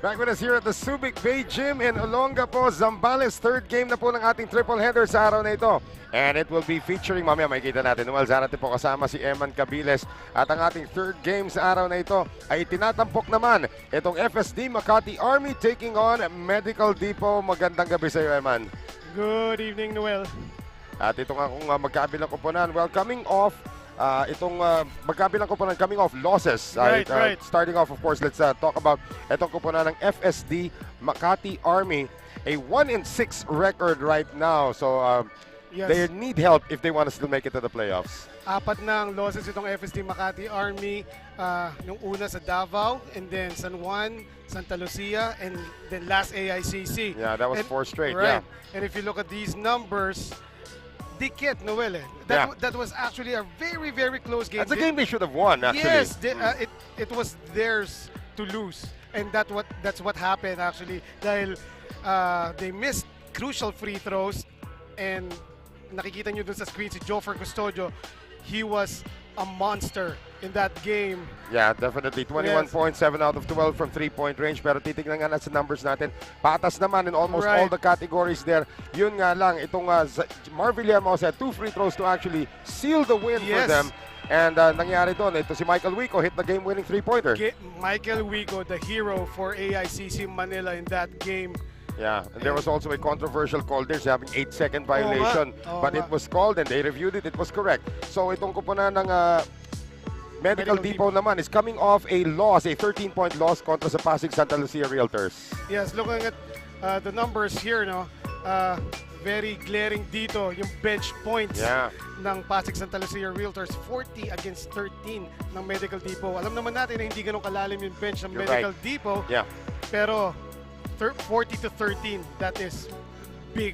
Back with us here at the Subic Bay Gym in Olongapo, Zambales. Third game na po ng ating triple header sa araw na ito. And it will be featuring, mamaya makikita natin, Noel Zarate po kasama si Eman Cabiles. At ang ating third game sa araw na ito ay tinatampok naman itong FSD Makati Army taking on Medical Depot. Magandang gabi sa iyo, Eman. Good evening, Noel. At ito nga kung magkabilang koponan, well, coming off magkabilang koponan coming off losses. Right. Starting off, of course, let's talk about itong koponan ng FSD Makati Army. A 1-6 record right now. So, Yes. they need help if they want to still make it to the playoffs. Apat na ang losses itong FSD Makati Army. Nung una sa Davao, and then San Juan, Santa Lucia, and then last AICC. Yeah, that was 4 straight. Right. Yeah. And if you look at these numbers, dikit, Noel. That was actually a very, very close game. That's a game they should have won, actually. Yes, it was theirs to lose, and that's what happened actually. Dahil they missed crucial free throws, and nakikita nyo dun sa screen si Joffer Custodio, he was a monster in that game. Yeah, definitely. 21 Yes. points, 7 out of 12 from 3-point range. Pero titignan nga natin sa numbers natin. Patas naman in almost all the categories there. Yun nga lang, itong Mar Villamos had 2 free throws to actually seal the win for them. And nangyari doon, ito si Michael Wico hit the game-winning 3-pointer. Michael Wico, the hero for AICC Manila in that game. Yeah, and there was also a controversial call there, having 8-second violation. But it was called and they reviewed it, it was correct. So itong koponan ng Medical Depot naman is coming off a loss, a 13-point loss kontra sa Pasig Santa Lucia Realtors. Yes, looking at the numbers here, no, very glaring dito yung bench points ng Pasig Santa Lucia Realtors, 40 against 13 ng Medical Depot. Alam naman natin na hindi ganun kalalim yung bench ng Medical Depot, pero 40 to 13, that is big.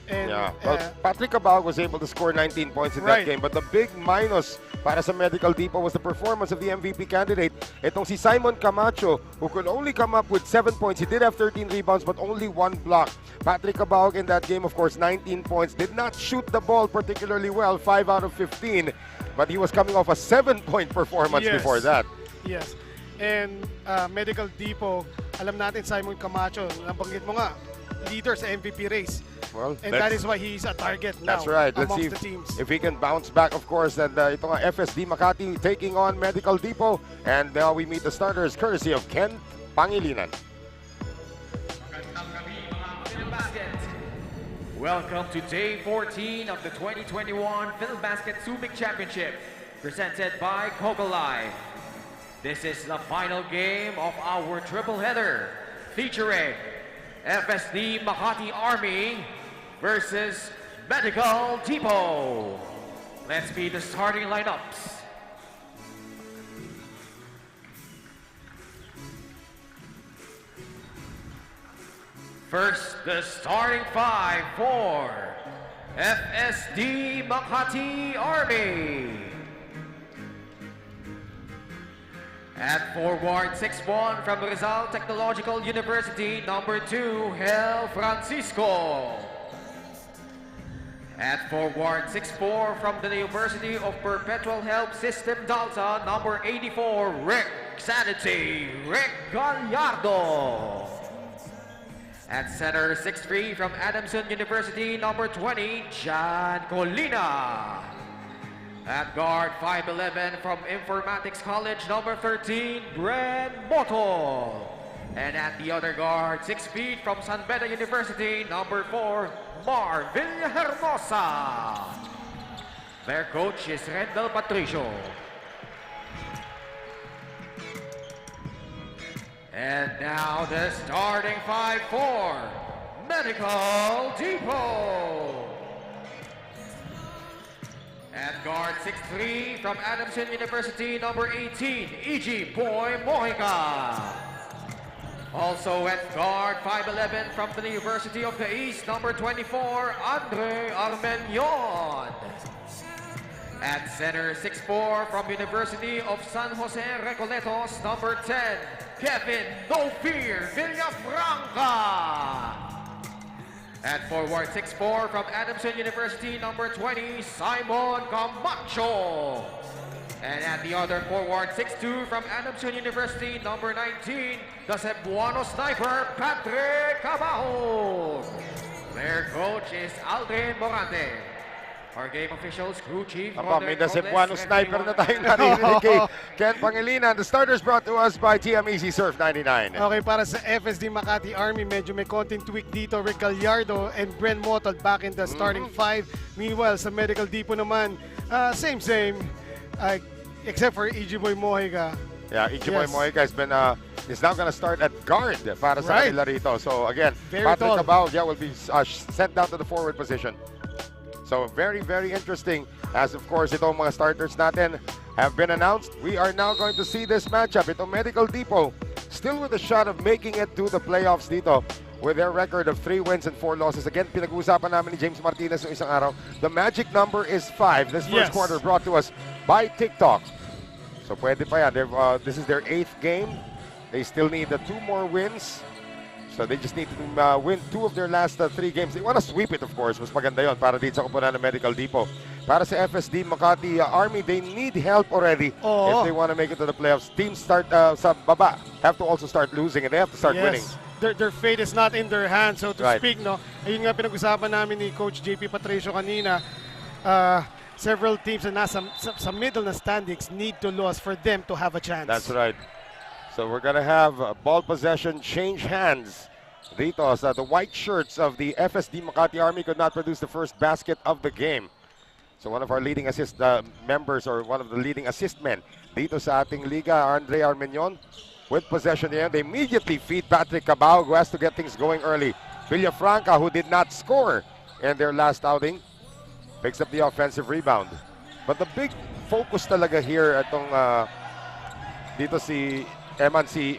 And, well, Patrick Cabal was able to score 19 points in that game, but the big minus para sa Medical Depot was the performance of the MVP candidate. Itong si Simon Camacho, who could only come up with 7 points. He did have 13 rebounds, but only 1 block. Patrick Cabal in that game, of course, 19 points. Did not shoot the ball particularly well, 5 out of 15. But he was coming off a 7-point performance before that. Yes. And Medical Depot, alam natin Simon Camacho, nabanggit mo nga, leader sa MVP race. Well, and that is why he's a target now. That's right. Let's see the teams. if he can bounce back, of course. And ito nga, FSD Makati taking on Medical Depot. And now we meet the starters courtesy of Ken Pangilinan. Welcome to day 14 of the 2021 Filbasket Subic Championship, presented by Coca Life. This is the final game of our triple header, featuring FSD Makati Army versus Medical Depot. Let's meet the starting lineups. First, the starting 5 for FSD Makati Army. At forward, 6'1" from Rizal Technological University, number 2, Hel Francisco. At forward, 6'4" from the University of Perpetual Help System Delta, number 84, Rick Sanity, Rick Gallardo. At center, 6'3" from Adamson University, number 20, Jan Colina. At guard, 5'11" from Informatics College, number 13, Brad Botol. And at the other guard, 6 feet from San Beda University, number 4, Mar Villahermosa. Their coach is Rendel Patricio. And now the starting 5 for Medical Depot. At guard, 6'3" from Adamson University, number 18, E.G. Boy Mojica. Also at guard, 5'11" from the University of the East, number 24, Andre Armenion. At center, 6'4" from University of San Jose Recoletos, number 10, Kevin No Fear Villafranca. At forward, 6'4" from Adamson University, number 20, Simon Camacho. And at the other forward, 6'2" from Adamson University, number 19, the Cebuano sniper, Patrick Cabajo. Their coach is Aldrin Morante. Our game officials, crew chief, Aba, may na Cebuano sniper na tayong narinig kay Ken Pangilinan. The starters brought to us by TMEC Surf 99. Okay, para sa FSD Makati Army, medyo may konting tweak dito. Rick Gallardo and Bren Motol back in the starting five. Meanwhile, sa Medical Depot naman, same. Except for Boy Mojica. Yeah, Boy Mojica is now going to start at guard para sa kanila rito. So again, Very Patrick tall. Cabajo will be sent down to the forward position. So very, very interesting as of course itong mga starters natin have been announced. We are now going to see this matchup. Itong Medical Depot still with a shot of making it to the playoffs dito with their record of 3 wins and 4 losses. Again, pinag-uusapan namin ni James Martinez yung isang araw. The magic number is 5. This first quarter brought to us by TikTok. So pwede pa yan. This is their 8th game. They still need 2 more wins. So they just need to win 2 of their last 3 games. They want to sweep it, of course. Mas maganda yon para dito sa kupunan ng Medical Depot. Para sa FSD Makati Army, they need help already if they want to make it to the playoffs. Teams start sa baba have to also start losing and they have to start winning. Their fate is not in their hands, so to speak. No? Ayun nga pinag-usapan namin ni Coach JP Patricio kanina. Several teams na nasa sa middle na standings need to lose for them to have a chance. That's right. So we're going to have ball possession change hands. Dito, the white shirts of the FSD Makati Army could not produce the first basket of the game. So one of our leading assist members or one of the leading assist men dito sa ating liga, Andre Armenion, with possession here. They immediately feed Patrick Cabajo, who has to get things going early. Villafranca, who did not score in their last outing, picks up the offensive rebound. But the big focus talaga here atong dito si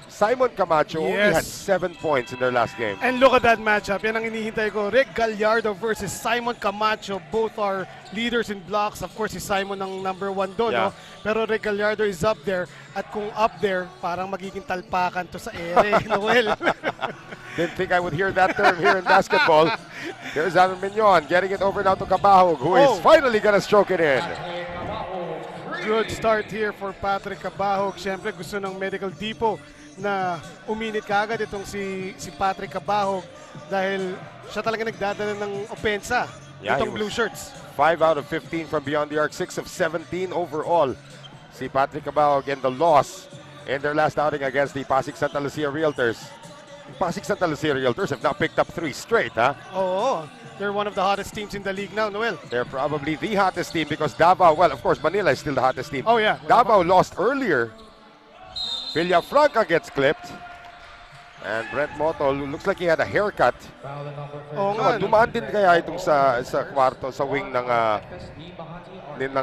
Simon Camacho only had 7 points in their last game. And look at that matchup. Yan ang inihintay ko. Rick Gallardo versus Simon Camacho. Both are leaders in blocks. Of course, si Simon ang number 1 doon. No? Pero Rick Gallardo is up there. At kung up there, parang magiging talpakan to sa ere. Noel. Didn't think I would hear that term here in basketball. Here's Armenion getting it over now to Cabajo, who is finally gonna stroke it in. Good start here for Patrick Cabajo. Siyempre gusto ng Medical Depot na uminit kaagad itong si Patrick Cabajo dahil siya talaga nagdadala ng opensa itong blue shirts. 5 out of 15 from beyond the arc, 6 of 17 overall. Si Patrick Cabajo again the loss in their last outing against the Pasig Santa Lucia Realtors. Pasig Santa Lucia Realtors have now picked up 3 straight, huh? Oo. They're one of the hottest teams in the league now, Noel. They're probably the hottest team because Davao, well, of course, Manila is still the hottest team. Oh, yeah. Davao lost earlier. Villafranca gets clipped. And Brent Motol, looks like he had a haircut. Oo nga. Dumaan din kaya itong sa kwarto, sa wing ng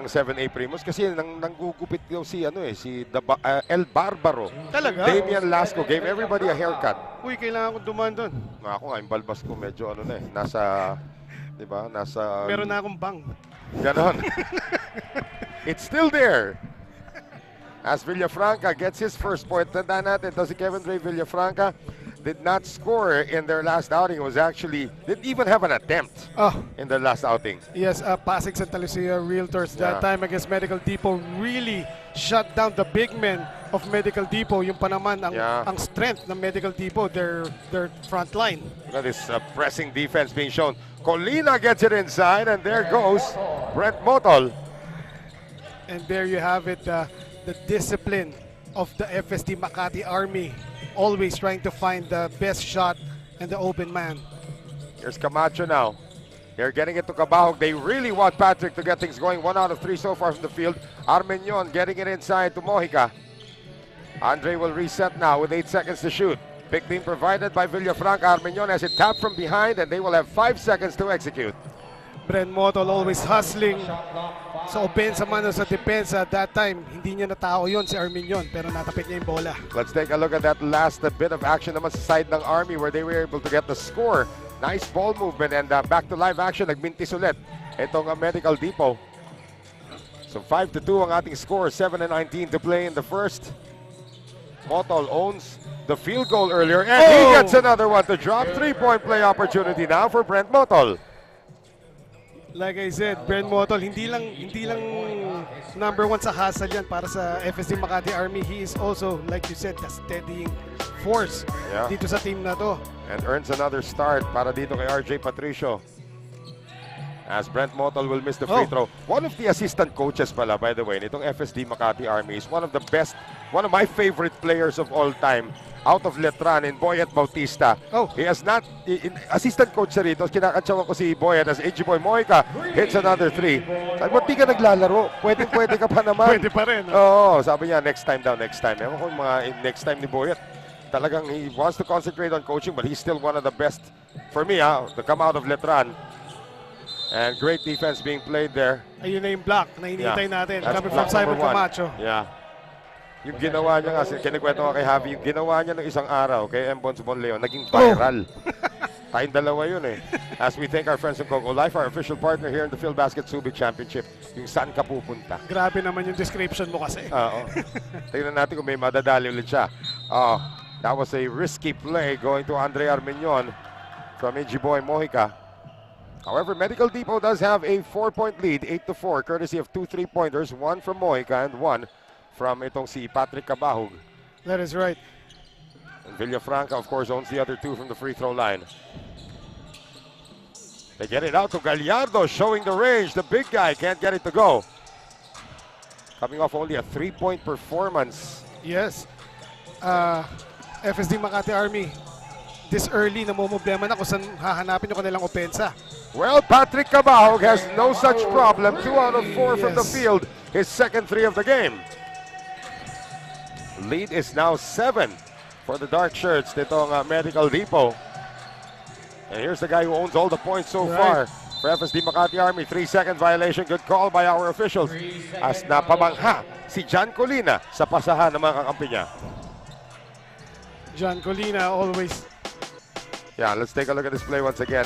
7A Primus kasi nanggugupit daw si El Barbaro. Talaga? Damian Lasco gave everybody a haircut. Uy, kailangan kong dumaan doon. Ako nga, yung balbas ko medyo nasa, di ba, nasa... Meron na akong bang. Ganon. It's still there. As Villafranca gets his first point. Tandaan natin, si Kevin Ray Villafranca did not score in their last outing. It was actually, didn't even have an attempt in their last outing. Yes, Pasig Santa Lucia Realtors that time against Medical Depot really shut down the big men of Medical Depot. Yung pa naman ang strength ng Medical Depot, their front line. Look at this pressing defense being shown. Colina gets it inside and there goes Brent Motol. And there you have it, the discipline of the FSD Makati Army. Always trying to find the best shot and the open man. Here's Camacho now. They're getting it to Cabajo. They really want Patrick to get things going. 1 out of 3 so far from the field. Armenion getting it inside to Mojica. Andre will reset now with 8 seconds to shoot. Big team provided by Villafranca. Armenion has it tapped from behind and they will have 5 seconds to execute. Bren Motol always hustling sa opensa man o sa depensa. That time, hindi niya natao yon si Armenion pero natapik niya yung bola. Let's take a look at that last bit of action naman sa side ng Army where they were able to get the score. Nice ball movement and back to live action. Nagmintis ulit itong Medical Depot. So 5-2 ang ating score. 7:19 to play in the first. Motol owns the field goal earlier and he gets another one to drop. 3-point play opportunity now for Brent Motol. Like I said, Brent Motol, hindi lang number 1 sa hustle yan para sa FSD Makati Army. He is also, like you said, the steadying force dito sa team na to. And earns another start para dito kay RJ Patricio. As Brent Motol will miss the free throw. One of the assistant coaches pala, by the way, nitong FSD Makati Army is one of the best, one of my favorite players of all time. Out of Letran in Boyet Bautista. He has not, assistant coach siya rito. Kinakatsawan ko si Boyet as AG Boy Moica hits another 3. Sabi, ba't di ka naglalaro? Pwede ka pa naman. Pwede pa rin. Oo, sabi niya, next time daw, next time. Ewan ko mga next time ni Boyet. Talagang he wants to concentrate on coaching, but he's still one of the best for me, to come out of Letran. And great defense being played there. Ayun na yung block na hinihintay natin. Coming from Simon Camacho. Yeah. Yung ginawa niya kasi, kinikwento ko kay Javi, yung ginawa niya ng isang araw kay M. Bonzo Bonleon, naging viral. Tayong dalawa yun eh. As we thank our friends from Coco Life, our official partner here in the Filbasket Subic Championship, yung saan ka pupunta. Grabe naman yung description mo kasi. Oo. Tingnan natin kung may madadali ulit siya. That was a risky play going to Andre Armenion from AG Boy Mojica. However, Medical Depot does have a 4-point lead, 8-4, courtesy of 2 3-pointers, 1 from Mojica and 1 from itong si Patrick Cabahug. That is right. And Villafranca, of course, owns the other 2 from the free throw line. They get it out to Gallardo, showing the range. The big guy can't get it to go. Coming off only a 3-point performance. Yes. FSD Makati Army, this early, namumblema na kung saan hahanapin yung kanilang opensa. Well, Patrick Cabahug has no such problem. 2 out of 4 from the field. His second 3 of the game. Lead is now 7 for the dark shirts nitong Medical Depot. And here's the guy who owns all the points so far for FSD Makati Army. 3-second violation. Good call by our officials. As napamangha si John Colina sa pasahan ng mga kakampi niya. John Colina always. Yeah, let's take a look at this play once again.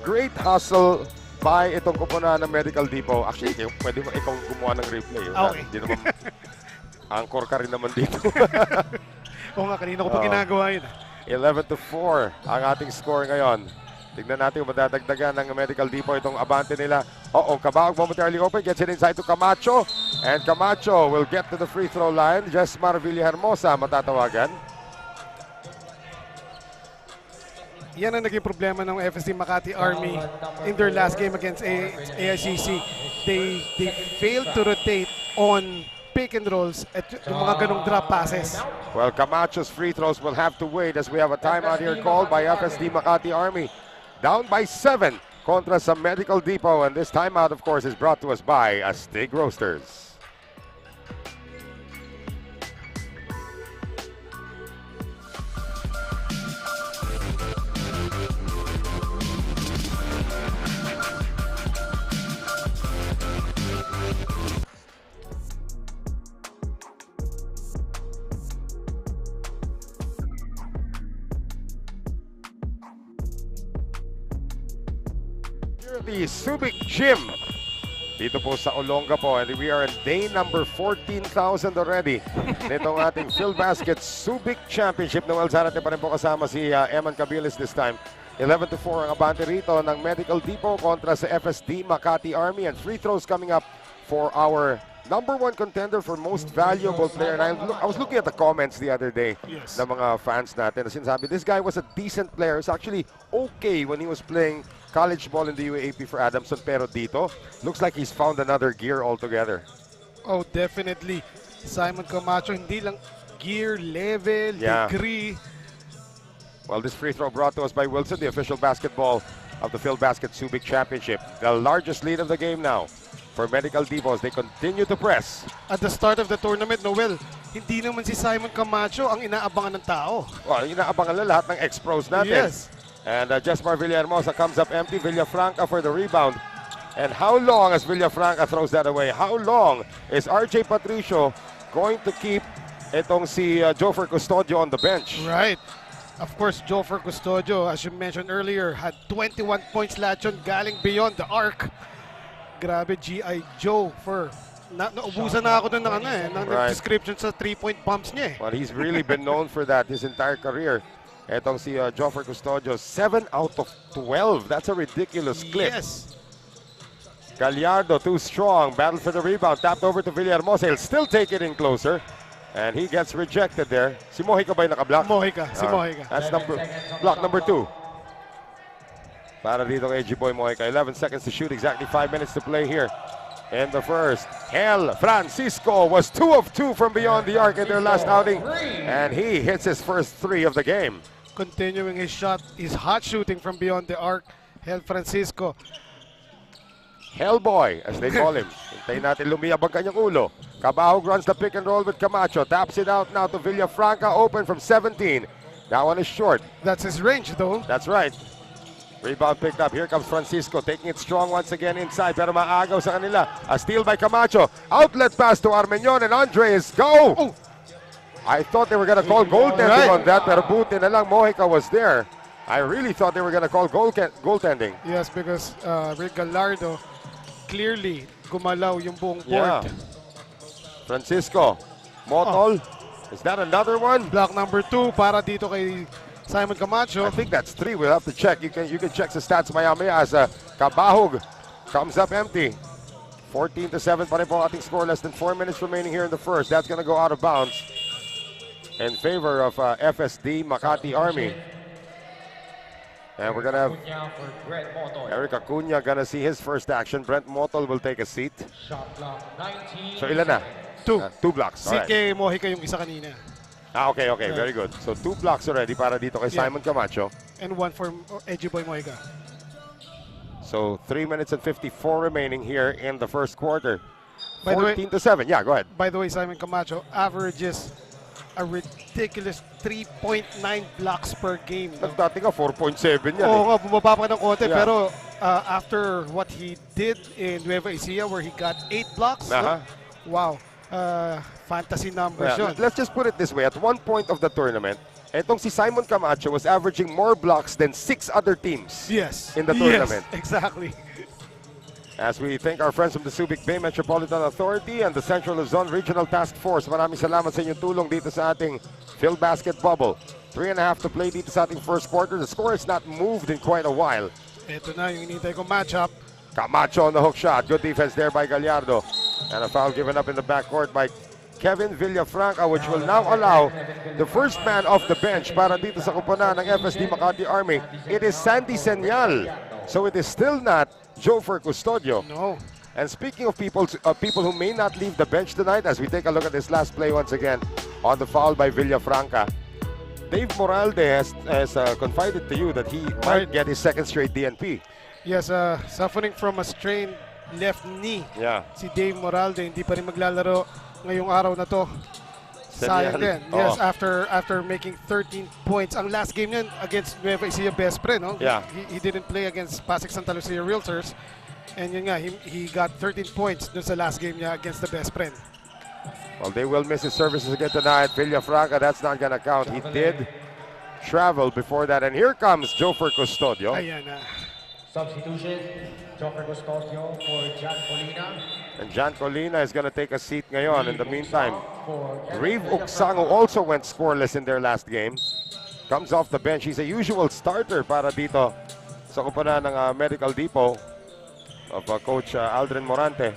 Great hustle by itong kupunan ng Medical Depot. Actually, pwede mo ikaw gumawa ng replay. Okay. Hindi naman, anchor ka rin naman dito. Oo nga, kanina ko pa ginagawa yun. 11-4 ang ating score ngayon. Tignan natin kung madadagdagan ng Medical Depot itong abante nila. Cabahug momentarily open, gets it inside to Camacho. And Camacho will get to the free throw line. Jesmar Villahermosa matatawagan. Yan ang naging problema ng FSD Makati Army in their last game against AICC. They failed to rotate on pick and rolls at yung mga ganong drop passes. Well, Camacho's free throws will have to wait as we have a timeout here called by FSD Makati Army. Down by 7 kontra sa Medical Depot, and this timeout, of course, is brought to us by Astig Roasters. The Subic Gym dito po sa Olonga po, and we are in day number 14,000 already nitong ating Filbasket Subic Championship. Noel Zarate pa rin po kasama si Eman Cabilis this time. 11-4 ang abante rito ng Medical Depot kontra sa FSD Makati Army, and free throws coming up for our number 1 contender for most valuable player. And I was looking at the comments the other day ng mga fans natin na sinasabi, this guy was a decent player. It's actually okay when he was playing college ball in the UAAP for Adamson, pero dito, looks like he's found another gear altogether. Oh, definitely. Simon Camacho, hindi lang gear, level, degree. Well, this free throw brought to us by Wilson, the official basketball of the Filbasket Subic Championship. The largest lead of the game now for Medical Depot as they continue to press. At the start of the tournament, Noel, hindi naman si Simon Camacho ang inaabangan ng tao. Well, inaabangan na lahat ng ex-pros natin. Yes. And Jesmar Villahermosa comes up empty. Villafranca for the rebound. And how long as Villafranca throws that away? How long is RJ Patricio going to keep itong si Jofer Custodio on the bench? Right. Of course, Jofer Custodio, as you mentioned earlier, had 21 points lahat yun galing beyond the arc. Grabe, G.I. Jofer. Naubusan na ako dun ng description sa 3-point bumps niya eh. Well, he's really been known for that his entire career. Etong si Jofer Custodio, 7 out of 12. That's a ridiculous clip. Yes. Gallardo too strong. Battle for the rebound. Tapped over to Villahermosa. He'll still take it in closer. And he gets rejected there. Si Mojica ba yung naka-block? Mojica. Si Mojica. That's block number 2. Para dito kay G-Boy Mojica. 11 seconds to shoot. Exactly 5 minutes to play here in the first. Hel Francisco was 2 of 2 from beyond the arc in their last outing. And he hits his first 3 of the game. Continuing his shot, his hot shooting from beyond the arc. Hel Francisco. Hellboy, as they call him. Hintayin natin lumiyab ang kanyang ulo. Cabahog runs the pick and roll with Camacho. Taps it out now to Villafranca. Open from 17. That one is short. That's his range, though. That's right. Rebound picked up. Here comes Francisco. Taking it strong once again inside. Pero maagaw sa kanila. A steal by Camacho. Outlet pass to Armeñon and Andres. Go! Oh. I thought they were going to call goaltending on that. Pero buti na lang Mojica was there. I really thought they were going to call goaltending. Yes, because Rick Gallardo clearly gumalaw yung buong board. Francisco. Motol. Is that another one? Block number 2 para dito kay Simon Camacho. I think that's 3. We'll have to check. You can check the stats maya-maya as Cabahog comes up empty. 14-7 pa rin po ating score. Less than 4 minutes remaining here in the first. That's going to go out of bounds in favor of FSD Makati Army. And we're going to have Eric Acuna going to see his first action. Brent Motol will take a seat. So ilan na? 2. 2 blocks. Si kay Mojica yung isa kanina. Okay. Very good. So 2 blocks already para dito kay Simon Camacho. And 1 for G-Boy Mojica. So 3 minutes and 54 remaining here in the first quarter. By the way- 14-7. Yeah, go ahead. By the way, Simon Camacho averages a ridiculous 3.9 blocks per game. No? Dati ka 4.7 yan Oo nga, bumaba pa ng konti. Yeah. Pero after what he did in Nueva Ecija where he got 8 blocks, no? Wow. Fantasy numbers yun. Let's just put it this way. At one point of the tournament, etong si Simon Camacho was averaging more blocks than 6 other teams in the tournament. Yes, exactly. As we thank our friends from the Subic Bay Metropolitan Authority and the Central Luzon Regional Task Force. Maraming salamat sa inyong tulong dito sa ating Filbasket bubble. 3.5 to play dito sa ating first quarter. The score has not moved in quite a while. Ito na yung hinihintay kong matchup. Camacho on the hook shot. Good defense there by Gallardo. And a foul given up in the backcourt by Kevin Villafranca, which will now allow the first man off the bench para dito sa kuponan ng FSD Makati Army. It is Sandy Senyal. So it is still not Jofer Custodio. No. And speaking of people who may not leave the bench tonight, as we take a look at this last play once again on the foul by Villafranca, Dave Moralde has confided to you that he might get his second straight DNP. Yes, suffering from a strained left knee. Yeah. Si Dave Moralde, hindi pa rin maglalaro ngayong araw na to. Sayang din. Yes, after making 13 points. Ang last game niyan against Nueva Ecija best friend, no? Yeah. He didn't play against Pasig Santa Lucia Realtors. And yun nga, he got 13 points dun sa last game niya against the best friend. Well, they will miss his services again tonight. Villafranca, that's not gonna count. He did travel before that. And here comes Jofer Custodio. Ayan na. Substitution, Joker Custodio for John Colina. And John Colina is gonna take a seat ngayon. In the meantime, Reeve Uksango also went scoreless in their last game. Comes off the bench. He's a usual starter para dito sa kuponan ng Medical Depot of Coach Aldrin Morante.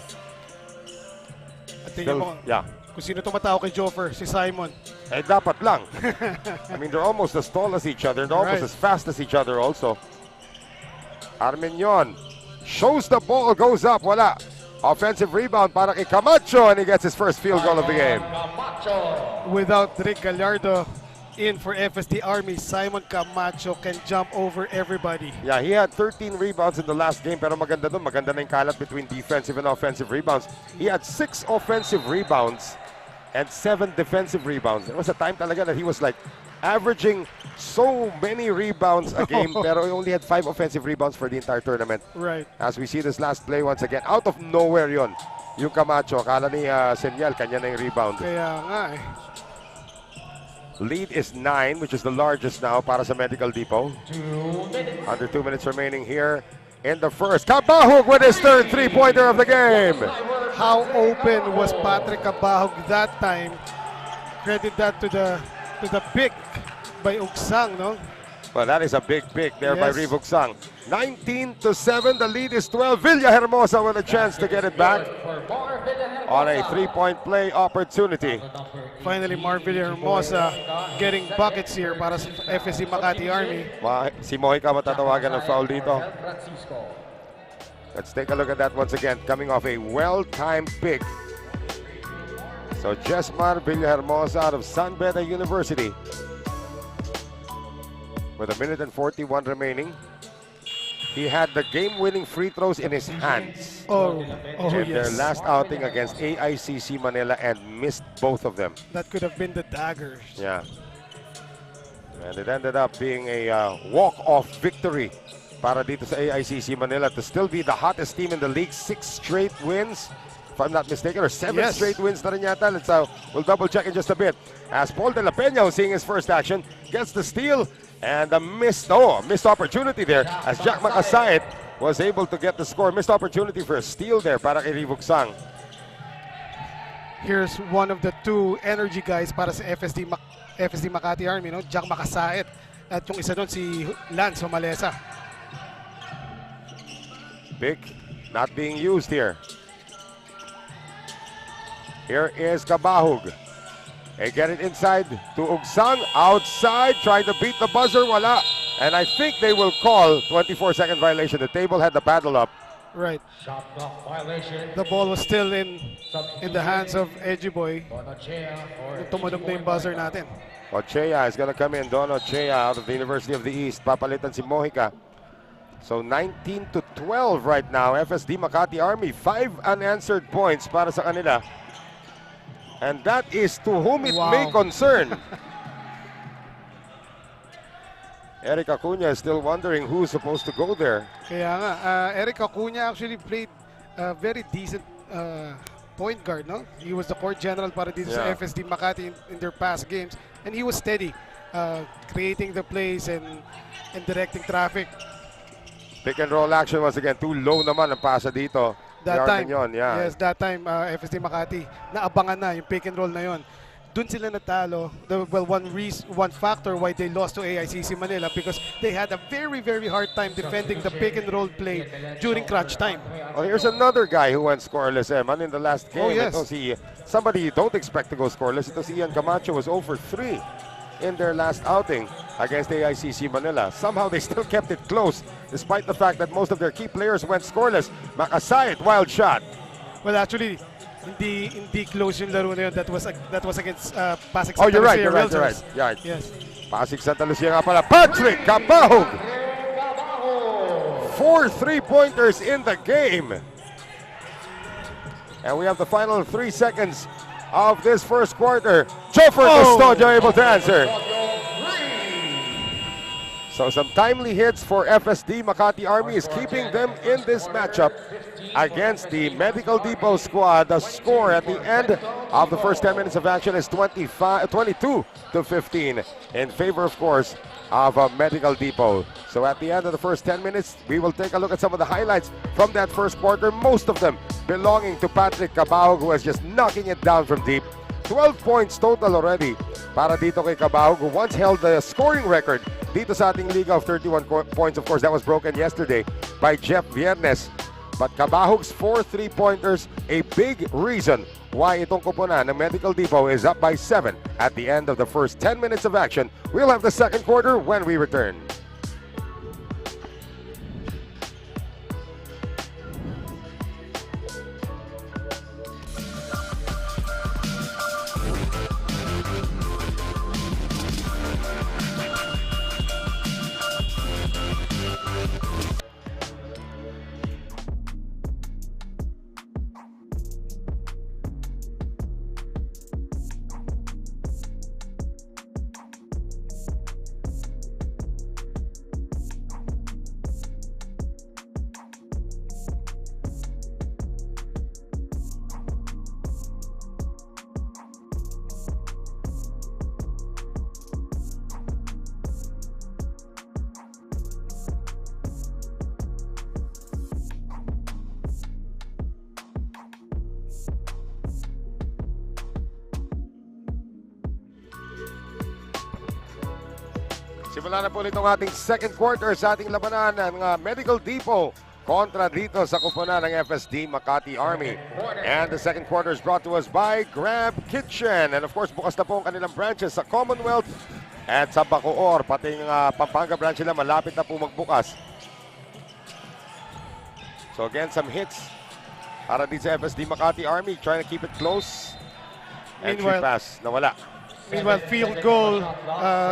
At tingnan mo, kung sino tumatao kay Jofer, si Simon. Eh, dapat lang. I mean, they're almost as tall as each other. They're almost as fast as each other also. Armeñon shows the ball, goes up, wala. Offensive rebound para kay Camacho, and he gets his first field goal of the game. Without Rick Gallardo in for FSD Army, Simon Camacho can jump over everybody. Yeah, he had 13 rebounds in the last game, pero maganda dun. Maganda na yung kalat between defensive and offensive rebounds. He had 6 offensive rebounds and 7 defensive rebounds. There was a time talaga that he was like averaging so many rebounds a game, pero he only had 5 offensive rebounds for the entire tournament. Right. As we see this last play once again, out of nowhere yon. Yung Camacho, akala ni Senyal, kanya na yung rebound. Kaya nga eh. Lead is 9, which is the largest now para sa Medical Depot. Under 2 minutes remaining here in the first. Cabahog with his third three-pointer of the game. How open was Patrick Cabahog that time? Credit that to the pick by Uksang, no? Well, that is a big pick there by Yes. Rivuksang. 19-7, the lead is 12. Villahermosa with a chance to get it back on a three-point play opportunity. Finally, Marvin Hermosa getting buckets here para sa FSD Makati Army. Si Mojica matatawagan ng foul dito. Let's take a look at that once again. Coming off a well-timed pick. So Jesmar Villahermosa out of San Beda University. With a minute and 41 remaining. He had the game-winning free throws in his hands Oh in their yes. last outing against AICC Manila and missed both of them. That could have been the daggers. Yeah. And it ended up being a walk-off victory para dito sa AICC Manila to still be the hottest team in the league. 6 straight wins, if I'm not mistaken, or 7 Yes. straight wins na rin yata. We'll double-check in just a bit. As Paul De La Peña, who's seeing his first action, gets the steal and a missed opportunity there as Jack Makasait was able to get the score. Missed opportunity for a steal there para kay Rivuksang. Here's one of the two energy guys para sa FSD Makati Army, no? Jack Makasait. At yung isa doon si Lance Malesa. Pick not being used here. Here is Kabahug. They get it inside to Ugsang. Outside, trying to beat the buzzer. Wala. And I think they will call 24-second violation. The table had the paddle up. Right. Shot clock violation. The ball was still in the hands of Edgy Boy. Tumunog na yung buzzer natin. Ochea is going to come in. Don Ochea out of the University of the East. Papalitan si Mojica. So 19-12 right now. FSD Makati Army. 5 unanswered points para sa kanila. And that is to whom it Wow. may concern. Eric Acuna is still wondering who's supposed to go there. Kaya nga, Eric Acuna actually played a very decent point guard, no? He was the court general para dito sa Yeah. FSD Makati in their past games. And he was steady, creating the plays and directing traffic. Pick and roll action once again. Too low naman ang pasa dito. That time, Yun, yeah. yes, that time, FSD Makati, naabangan na yung pick and roll na yon. Doon sila natalo. Well, one factor why they lost to AICC Manila because they had a very, very hard time defending the pick and roll play during crunch time. Oh, here's another guy who went scoreless, Eman, in the last game. Oh, yes. Ito somebody you don't expect to go scoreless. Ito si Ian Camacho was 0 for 3 in their last outing against AICC Manila. Somehow they still kept it close despite the fact that most of their key players went scoreless. Makasait, wild shot. Well, actually, hindi close yung laro na yun. That was against Pasig Oh, Santa you're right, Lucia you're right, Realtors. you're right. Yes. Pasig Santa Lucia nga pala. Patrick Kabahog! 4 3-pointers in the game. And we have the final 3 seconds of this first quarter. Joffrey Custodio able to answer. So some timely hits for FSD. Makati Army is keeping them in this matchup against the Medical Depot squad. The score at the end of the first 10 minutes of action is 22-15 in favor, of course, of Medical Depot. So at the end of the first 10 minutes, we will take a look at some of the highlights from that first quarter, most of them belonging to Patrick Cabao, who was just knocking it down from deep. 12 points total already para dito kay Cabao, who once held the scoring record dito sa ating liga of 31 points. Of course, that was broken yesterday by Jeff Viernes. But Cabahog's 4 3-pointers, a big reason why itong koponan ng Medical Depot is up by 7 at the end of the first 10 minutes of action. We'll have the second quarter when we return. Simula na po itong ating second quarter sa ating labanan ng Medical Depot kontra dito sa kupunan ng FSD Makati Army. And the second quarter is brought to us by Grab Kitchen. And of course, bukas na po ang kanilang branches sa Commonwealth at sa Bacoor. Pati yung Pampanga branch nila malapit na po magbukas. So again, some hits para dito sa FSD Makati Army. Trying to keep it close. Entry pass, nawala. Meanwhile, field goal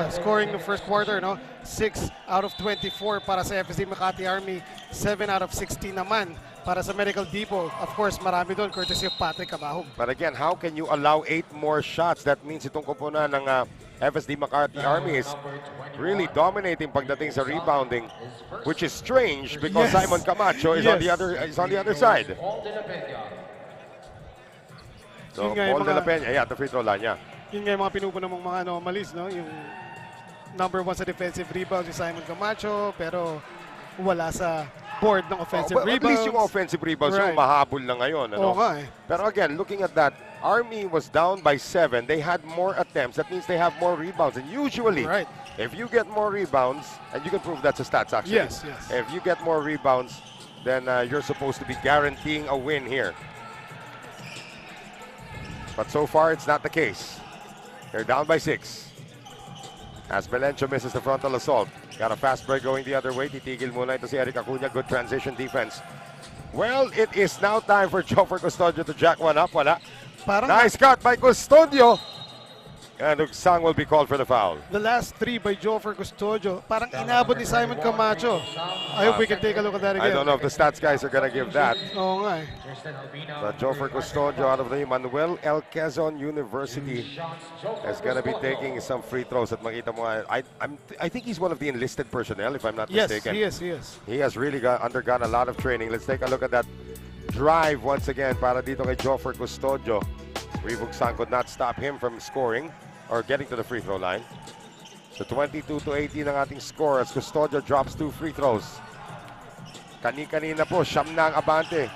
scoring the first quarter, no? 6 out of 24 para sa FSD Makati Army, 7 out of 16 naman para sa Medical Depot. Of course, marami doon courtesy of Patrick Cabahog. But again, how can you allow 8 more shots? That means itong kupunan ng FSD Makati Army is really dominating pagdating sa rebounding, which is strange because Simon Camacho is on the other side. So, Paul de la Peña, at the free throw line, Yun nga yung mga pinupunan mong mga anomalies, no? Yung number 1 sa defensive rebounds si Simon Camacho, pero wala sa board ng offensive rebounds. At least yung offensive rebounds yung mahabol na ngayon. Ano? Oo nga eh. Pero again, looking at that, Army was down by 7. They had more attempts. That means they have more rebounds. And usually, if you get more rebounds, and you can prove that sa stats actually. Yes. If you get more rebounds, then you're supposed to be guaranteeing a win here. But so far, it's not the case. They're down by 6. As Belencho misses the frontal assault. Got a fast break going the other way. Titigil muna ito si Eric Acuña. Good transition defense. Well, it is now time for Joffer Custodio to jack one up. Wala. Nice cut by Custodio. And Ugsang will be called for the foul. The last 3 by Joffer Custodio, parang inabot ni Simon Camacho. I hope we can take a look at that again. I don't know if the stats guys are going to give that. Oo nga eh. But Joffer Custodio out of the Manuel L. Quezon University is going to be taking some free throws at makita mo. I think he's one of the enlisted personnel, if I'm not mistaken. Yes, he is. He has really undergone a lot of training. Let's take a look at that drive once again para dito kay Joffer Custodio. Ugsang could not stop him from scoring or getting to the free throw line. So 22-18 ang ating score as Custodio drops 2 free throws. Kani-kanina po, siyam na ang abante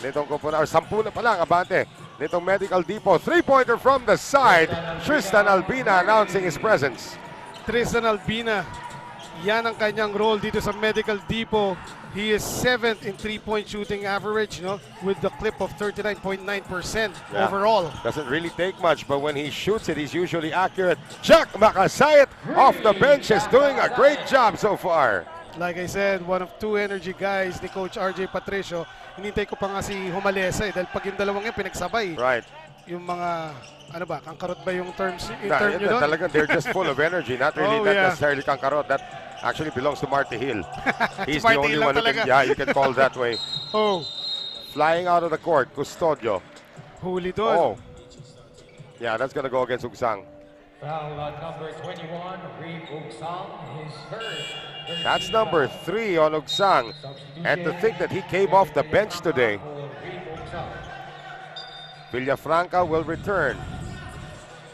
nitong kupunan, or 10 na pala ang abante nitong Medical Depot. 3-pointer from the side. Tristan Albina announcing his presence. Tristan Albina, yan ang kanyang role dito sa Medical Depot. He is 7th in 3-point shooting average, no, with the clip of 39.9% overall. Doesn't really take much, but when he shoots it, he's usually accurate. Jack Makasayat off the bench is doing a great job so far. Like I said, one of 2 energy guys ni Coach RJ Patricio. Hinintay ko pa nga si Humalesa dahil pag yung dalawang yan pinagsabay. Right. Yung mga, ano ba, kangkarot ba yung term nyo doon? Talaga, they're just full of energy. Not really necessarily kangkarot. That actually belongs to Marty Hill. He's the only one who can, you can call that way. Flying out of the court, Custodio. Huli doon. Yeah, that's gonna go against Ugsang. Foul on number 21, Reed Ugsang, his third. That's number 3 on Ugsang. And to think that he came off the bench today. Villafranca will return.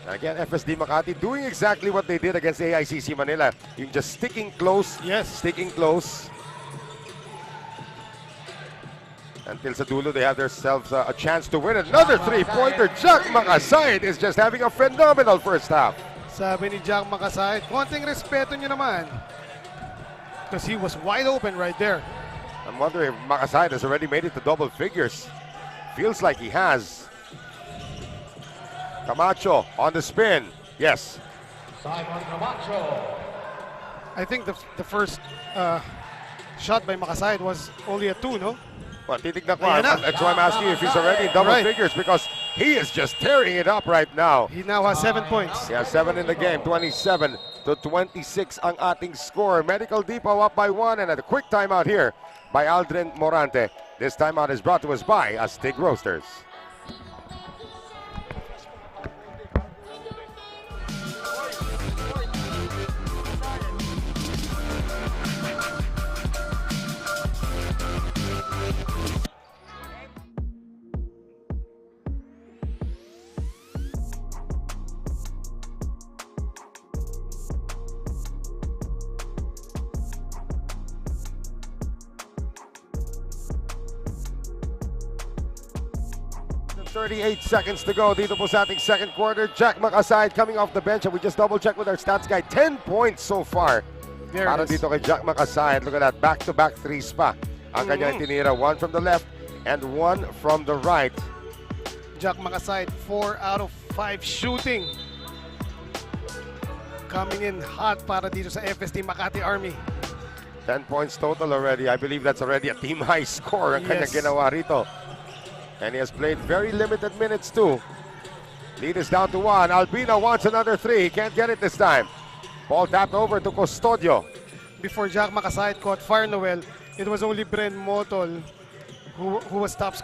Again, FSD Makati doing exactly what they did against AICC Manila. You're just sticking close. Sticking close. Until sa dulo, they have themselves a chance to win another 3-pointer. Jack Makasayat is just having a phenomenal first half. Sabi ni Jack Makasayat, konting respeto nyo naman. Because he was wide open right there. I'm wondering if Makasayat has already made it to double figures. Feels like he has. Camacho on the spin. Yes. Simon Camacho. I think the first shot by Makasayat was only a 2, no? Well, titignan ko. That's why I'm asking you if he's already in double figures because he is just tearing it up right now. He now has 7 points. He has 7 in the game. 27-26 ang ating score. Medical Depot up by 1 and a quick timeout here by Aldrin Morante. This timeout is brought to us by Astig Roasters. .38 seconds to go dito po sa ating second quarter. Jack Makasayat coming off the bench and we just double check with our stats guy. 10 points so far There Para it is. dito kay Jack Makasay. Look at that, back-to-back threes pa. Ang kanyang tinira, one from the left and one from the right. Jack Makasay, 4 out of 5 shooting. Coming in hot para dito sa FSD Makati Army. 10 points total already. I believe that's already a team high score ang kanyang ginawa rito. And he has played very limited minutes too. Lead is down to 1. Albina wants another 3. He can't get it this time. Ball tapped over to Custodio. Before Jack Makasay caught fire, Noel, it was only Bren Motol who was top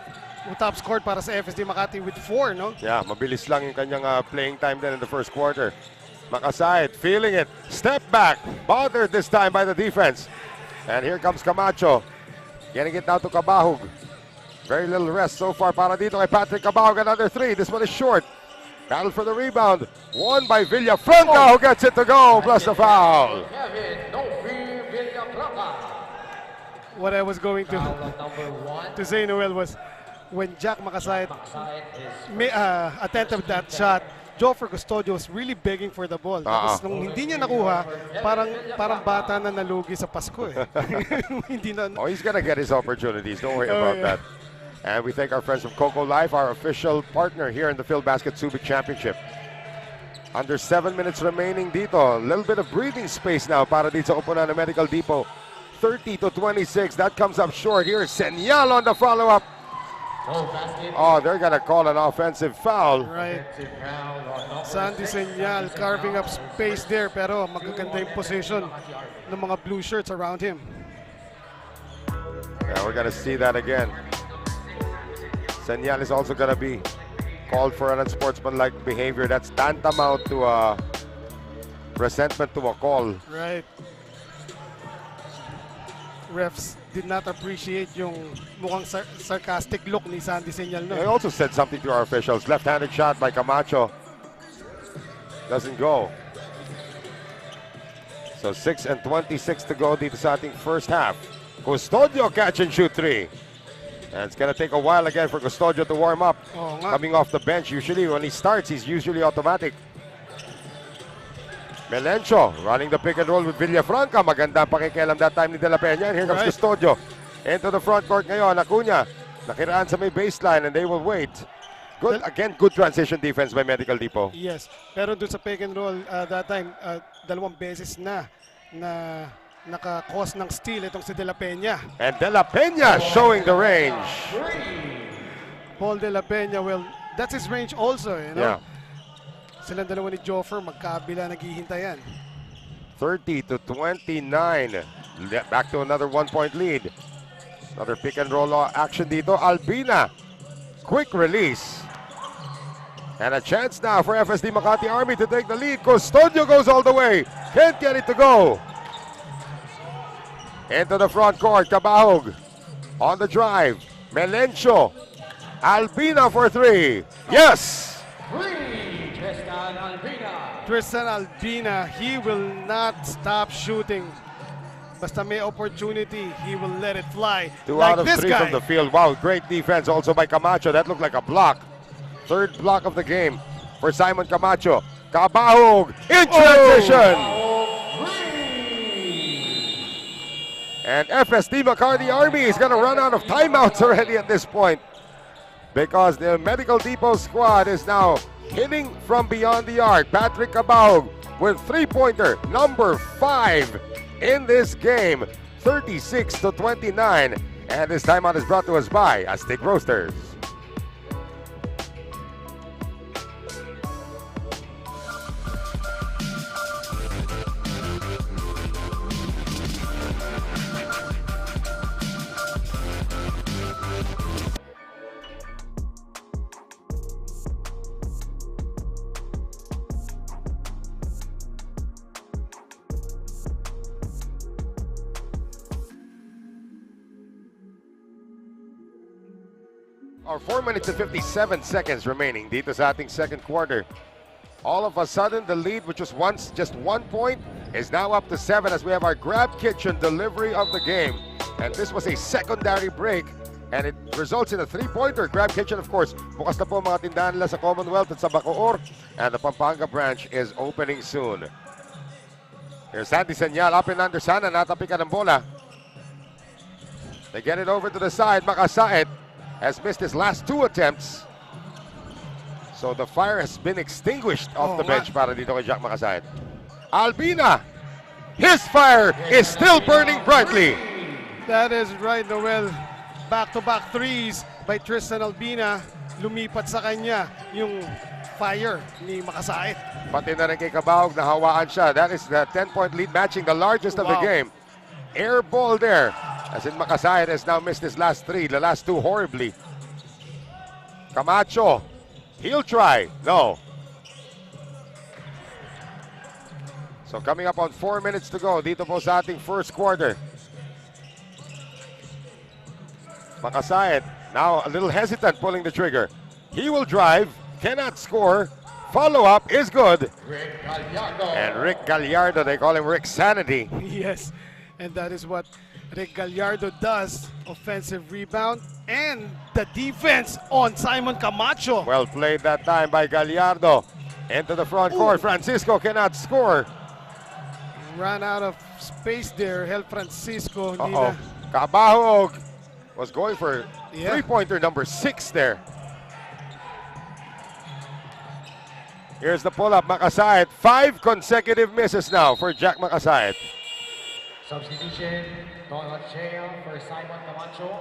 scored para sa FSD Makati with 4, no? Yeah, mabilis lang yung kanyang playing time then in the first quarter. Makasay feeling it. Step back. Bothered this time by the defense. And here comes Camacho. Getting it now to Cabahug. Very little rest so far para dito kay Patrick Cabahug. Another 3. This one is short. Battle for the rebound. Won by Villafranca, who gets it to go, plus the foul. What I was going to say, Noel, was when Jack Makasay attempted that shot, Joffrey Custodio was really begging for the ball. Tapos nung hindi niya nakuha, parang bata na nalugi sa Pasko eh. Hindi na. Oh, he's gonna get his opportunities. Don't worry about that. And we thank our friends from Coco Life, our official partner here in the Filbasket Subic Championship. Under 7 minutes remaining dito. A little bit of breathing space now para dito sa kupunan ng Medical Depot. 30-26. That comes up short here. Senyal on the follow-up. Oh, they're gonna call an offensive foul. Right. Sandy Senyal carving up space there, pero magaganda yung position ng mga blue shirts around him. Yeah, we're gonna see that again. Senyal is also gonna be called for an unsportsmanlike behavior. That's tantamount to a resentment to a call. Right. Refs did not appreciate yung mukhang sarcastic look ni Sandy Senyal. No? He also said something to our officials. Left-handed shot by Camacho. Doesn't go. So 6:26 to go dito sa ating first half. Custodio catch and shoot 3. And it's going to take a while again for Custodio to warm up. Coming off the bench, usually when he starts, he's usually automatic. Melencio running the pick and roll with Villafranca. Maganda pakikialam that time ni De La Peña. And here comes Custodio into the front court ngayon. Acuna nakiraan sa may baseline and they will wait. Good, again, good transition defense by Medical Depot. Yes, pero doon sa pick and roll that time, 2 beses na naka-cause ng steal itong si De La Peña. And De La Peña showing the range. Paul De La Peña, well, that's his range also, you know? Yeah. Silang dalawa ni Joffer, magkabila naghihintayan. 30-29. Back to another 1-point lead. Another pick and roll action dito. Albina, quick release. And a chance now for FSD Makati Army to take the lead. Custodio goes all the way. Can't get it to go. Into the front court, Cabahug on the drive. Melencio, Albina for 3. Yes! Tristan Albina, he will not stop shooting. Basta may opportunity, he will let it fly. 2 like out of this 3 guy. from the field. Wow, great defense also by Camacho. That looked like a block. 3rd block of the game for Simon Camacho. Cabahug in transition. And FSD Makati Army is going to run out of timeouts already at this point, because the Medical Depot squad is now hitting from beyond the arc. Patrick Cabahug with 3-pointer, number 5 in this game, 36-29. And this timeout is brought to us by Aztec Roasters. Our 4 minutes and 57 seconds remaining dito sa ating second quarter. All of a sudden, the lead, which was once just 1 point, is now up to 7 as we have our Grab Kitchen delivery of the game. And this was a secondary break, and it results in a 3-pointer. Grab Kitchen, of course, bukas na po mga tindahan nila sa Commonwealth at sa Bacoor, and the Pampanga branch is opening soon. Here's Sandy Senyal up and under sana. Natapikan ng bola. They get it over to the side. Makasait has missed his last 2 attempts. So the fire has been extinguished off the bench para dito kay Jack Makasait. Albina, his fire is still burning brightly. That is right, Noel. Back-to-back threes by Tristan Albina. Lumipat sa kanya yung fire ni Makasait. Pati na rin kay Cabahog, nahawaan siya. That is the 10-point lead, matching the largest of the game. Air ball there. As in Makasait has now missed his last 3, the last 2 horribly. Camacho, he'll try. No. So coming up on 4 minutes to go dito po sa ating first quarter. Makasait now a little hesitant pulling the trigger. He will drive, cannot score. Follow-up is good. And Rick Gallardo, they call him Rick Sanity. Yes, and that is what Rick Gallardo does. Offensive rebound and the defense on Simon Camacho. Well played that time by Gallardo. Into the front court. Francisco cannot score. Ran out of space there. Held Francisco. Cabahog was going for three-pointer number 6 there. Here's the pull-up. Makasait. 5 consecutive misses now for Jack Makasait. Substitution, Don Ochea for Simon Camacho.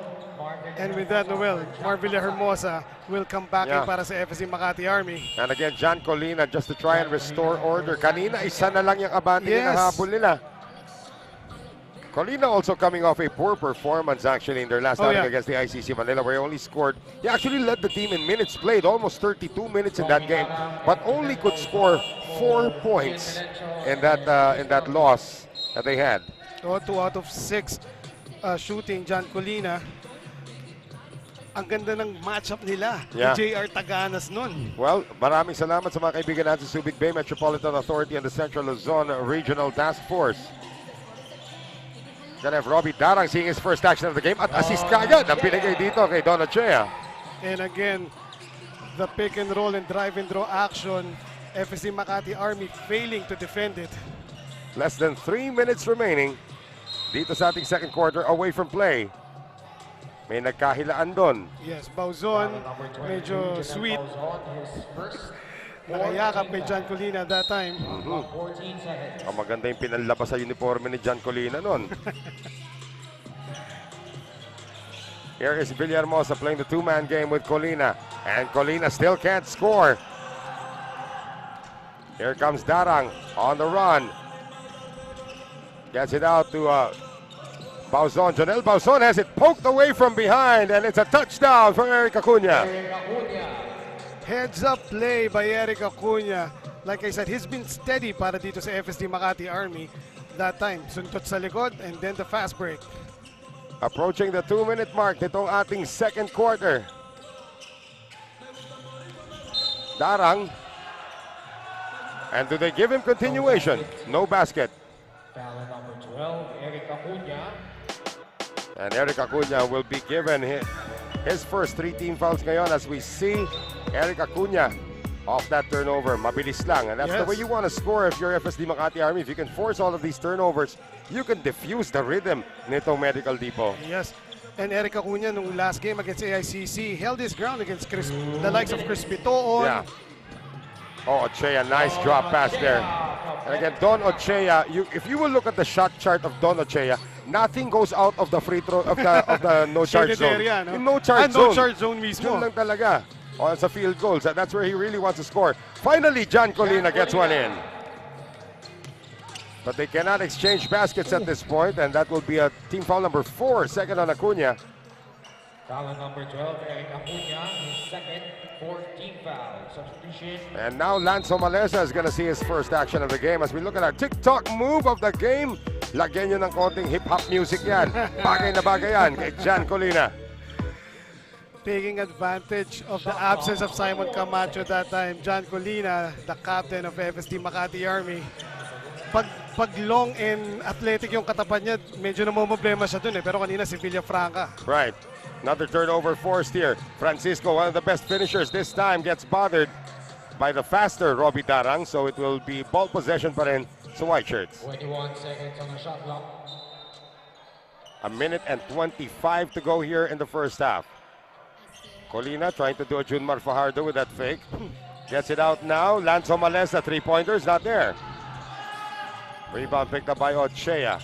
And with that, Noel, Marvilla Hermosa will come back in para sa FSD Makati Army. And again, John Colina just to try and restore order. Kanina, isa na lang yung abante na habol nila. Colina also coming off a poor performance actually in their last outing against the AICC Manila, where he only scored. He actually led the team in minutes played, almost 32 minutes in that game, but only could score 4 points in that loss that they had. 2 out of 6 shooting, John Colina. Ang ganda ng matchup nila. JR Taganas nun. Well, maraming salamat sa mga kaibigan natin sa Subic Bay Metropolitan Authority and the Central Luzon Regional Task Force. Gonna have Robbie Darang seeing his first action of the game at assist kagad ang pinigay dito kay Don Ochea. And again, the pick and roll and drive and draw action. FSD Makati Army failing to defend it. Less than 3 minutes remaining dito sa ating second quarter away from play. May nagkahilaan doon. Yes, Bauzon, medyo sweet. Nakayakap kay John Colina that time. Ang maganda yung pinalabas sa uniforme ni John Colina noon. Here is Villahermosa playing the 2-man game with Colina. And Colina still can't score. Here comes Darang on the run. Gets it out to Bauzon. Jonel Bauzon has it poked away from behind, and it's a touchdown for Eric Acuna. Heads up play by Eric Acuna. Like I said, he's been steady para dito sa FSD Makati Army. That time, suntot sa likod and then the fast break. Approaching the 2-minute mark nitong ating second quarter. Darang. And do they give him continuation? No basket. Foul number 12, Eric Acuna. And Eric Acuna will be given his first 3 team fouls ngayon as we see Eric Acuna off that turnover. Mabilis lang. And that's the way you want to score if you're FSD Makati Army. If you can force all of these turnovers, you can diffuse the rhythm nitong Medical Depot. Yes. And Eric Acuna nung last game against AICC held his ground against the likes of Chris Bitoon. Yeah. Oh, Ochea, nice drop pass there. And again, Don Ochea, if you will look at the shot chart of Don Ochea, nothing goes out of the free throw of the no charge zone. Area, no? In no charge zone. No charge zone mismo. Yun lang talaga. O sa field goals, that's where he really wants to score. Finally, John Colina gets one in. But they cannot exchange baskets at this point, and that will be a team foul number 4, second on Acuna. Foul number 12, Eric Acuna, his second, 4th team foul. Substitution. And now Lanzo Malesa is going to see his first action of the game as we look at our TikTok move of the game. Lagyan nyo ng konting hip-hop music yan. Bagay na bagay yan kay John Colina. Taking advantage of the absence of Simon Camacho that time, John Colina, the captain of FSD Makati Army. Pag long and athletic yung katapat niya, medyo namumblema siya dun eh. Pero kanina si Villafranca. Right. Another turnover forced here. Francisco, one of the best finishers this time, gets bothered by the faster Robbie Darang. So it will be ball possession pa rin So white shirts. 21 seconds on the shot clock. A minute and 25 to go here in the first half. Colina trying to do a Junmar Fajardo with that fake. Gets it out now. Lanzo Malesa, three-pointers, not there. Rebound picked up by Ochea.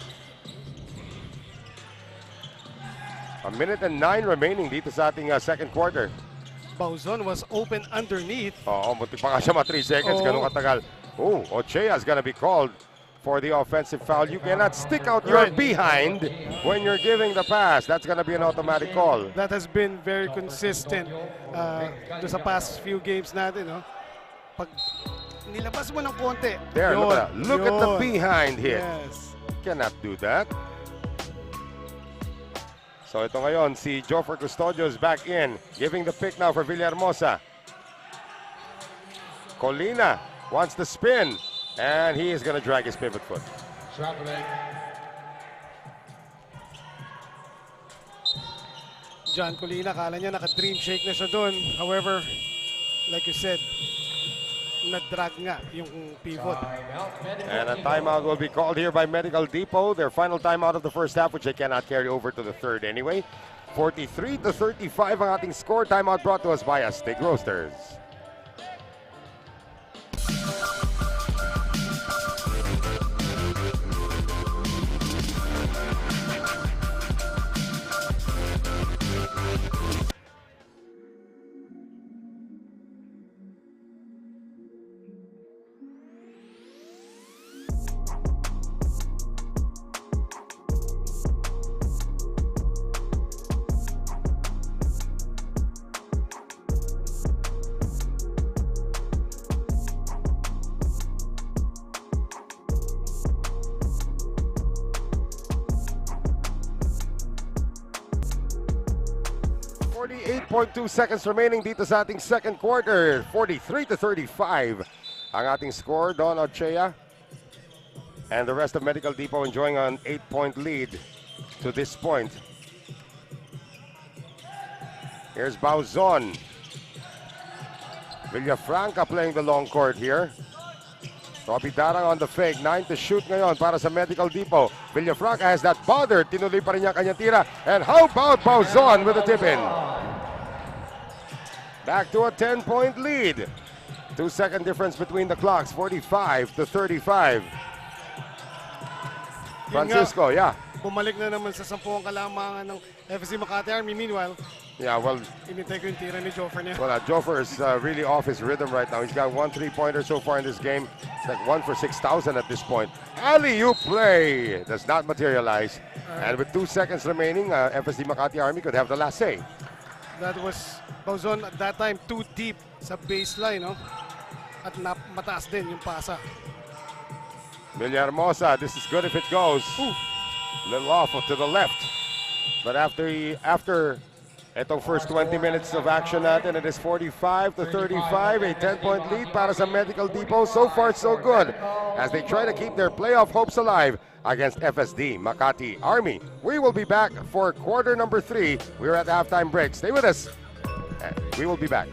A minute and 9 remaining dito sa ating second quarter. Bauzon was open underneath. Oo, muntik pa nga siya 3 seconds. Ganun katagal. Oh, Ochea is gonna be called for the offensive foul. You cannot stick out your behind when you're giving the pass. That's gonna be an automatic call. That has been very consistent do sa past few games natin. No? Pag nilabas mo ng konti. There, look at the behind hit. Yes. Cannot do that. So ito ngayon, si Joffer Custodios back in, giving the pick now for Villahermosa. Colina wants the spin, and he is going to drag his pivot foot. Traveling. John Colina, kala niya naka-dream shake na siya doon. However, like you said, na-drag nga yung pivot. And a timeout will be called here by Medical Depot. Their final timeout of the first half, which they cannot carry over to the third anyway. 43-35 ang ating score. Timeout brought to us by Astig Roasters. .2 seconds remaining dito sa ating second quarter. 43-35 ang ating score. Don Ochea and the rest of Medical Depot enjoying an 8-point lead to this point. Here's Bauzon. Villafranca playing the long court here. Robbie Darang on the fake. 9 to shoot ngayon para sa Medical Depot. Villafranca has that bother. Tinuloy pa rin niya kanyang tira. And how about Bauzon with a tip-in? Back to a 10-point lead. 2-second difference between the clocks, 45-35. Francisco, yeah. Bumalik na naman sa 10 kalamangan ng FSD Makati Army. Meanwhile, yeah, well, inintay ko yung tira ni Joffer niya. Well, Joffer is really off his rhythm right now. He's got 1 3-pointer so far in this game. It's like 1 for 6,000 at this point. Alley-oop play does not materialize. And with 2 seconds remaining, FSD Makati Army could have the last say. That was Bauzon at that time too deep sa baseline, no? At mataas din yung pasa. Villahermosa, this is good if it goes. Ooh. Little off to the left. But after itong first 20 minutes of action natin, it is 45-35, a 10-point lead para sa Medical Depot. So far, so good as they try to keep their playoff hopes alive against FSD Makati Army. We will be back for quarter number 3. We're at the halftime break. Stay with us. We will be back.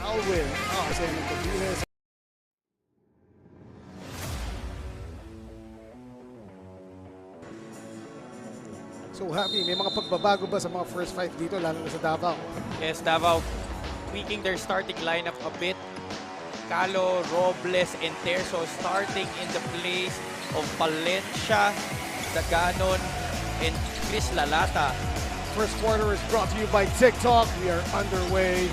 Alwin. Sa inyo Tobias. So happy, may mga pagbabago ba sa mga first five dito, lalo na sa Davao? Yes, Davao tweaking their starting lineup a bit. Calo, Robles, and Terzo starting in the place of Palencia, Daganon, and Chris Lalata. First quarter is brought to you by TikTok. We are underway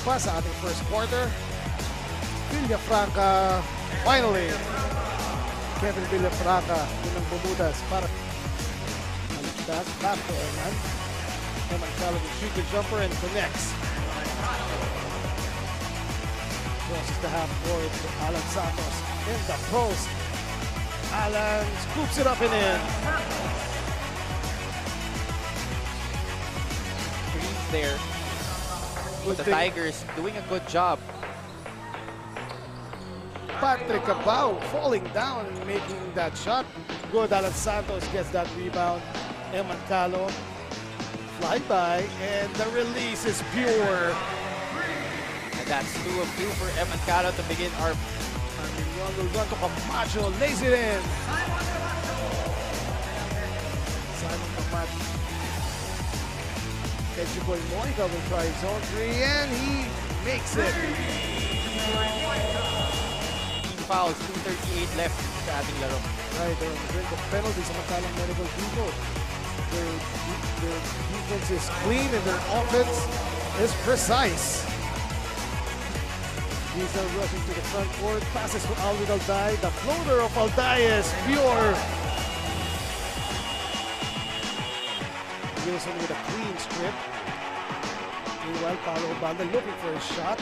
pa sa ating first quarter. Villafranca, finally. Kevin Villafranca, yun ang bumudas para back to Eman. Eman Calo will shoot the jumper and connects. Crosses the half court to Alan Santos in the post. Alan scoops it up and in. Screens there. But the Tigers doing a good job. Patrick Cabao falling down and making that shot. Good, Alan Santos gets that rebound. Eman Calo fly by, and the release is pure. And that's 2 of 2 for Eman Calo to begin our Arminion will run to Camacho, lays it in. Simon Camacho. Edgy boy Moica will try zone 3, and he makes it. team fouls, 2:38 left sa ating laro. Right, they're on the brink of penalties. Samantalang medical dito. Their defense is clean and their offense is precise. He's now rushing to the front court. Passes to Alvin Alday. The floater of Alday is pure. Wilson with a clean strip. Meanwhile, Paolo Obanda looking for a shot.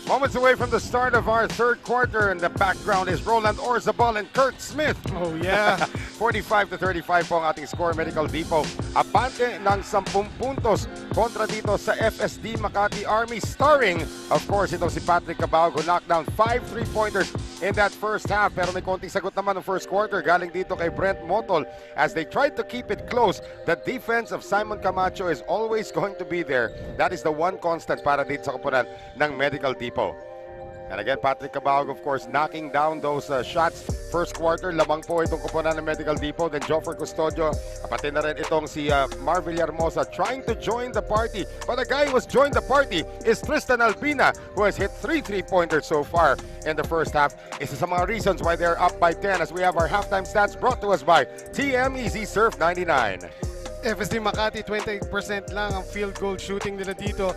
Moments away from the start of our third quarter. In the background is Roland Orzabal and Kurt Smith. Oh yeah. 45-35 po ang ating score. Medical Depot abante ng 10 puntos kontra dito sa FSD Makati Army, starring of course itong si Patrick Cabao, who knocked down 5 3-pointers in that first half. Pero may konting sagot naman ng first quarter galing dito kay Brent Motol as they tried to keep it close. The defense of Simon Camacho is always going to be there. That is the one constant para dito sa koponan ng Medical Depot. And again, Patrick Cabao, of course, knocking down those shots. First quarter, lamang po itong koponan ng Medical Depot. Then Joffer Custodio, pati na rin itong si Mar Villahermosa trying to join the party. But the guy who has joined the party is Tristan Albina, who has hit 3 3-pointers so far in the first half. Isa sa mga reasons why they're up by 10 as we have our halftime stats brought to us by TM Easy Surf 99. FSD Makati, 28% lang ang field goal shooting nila dito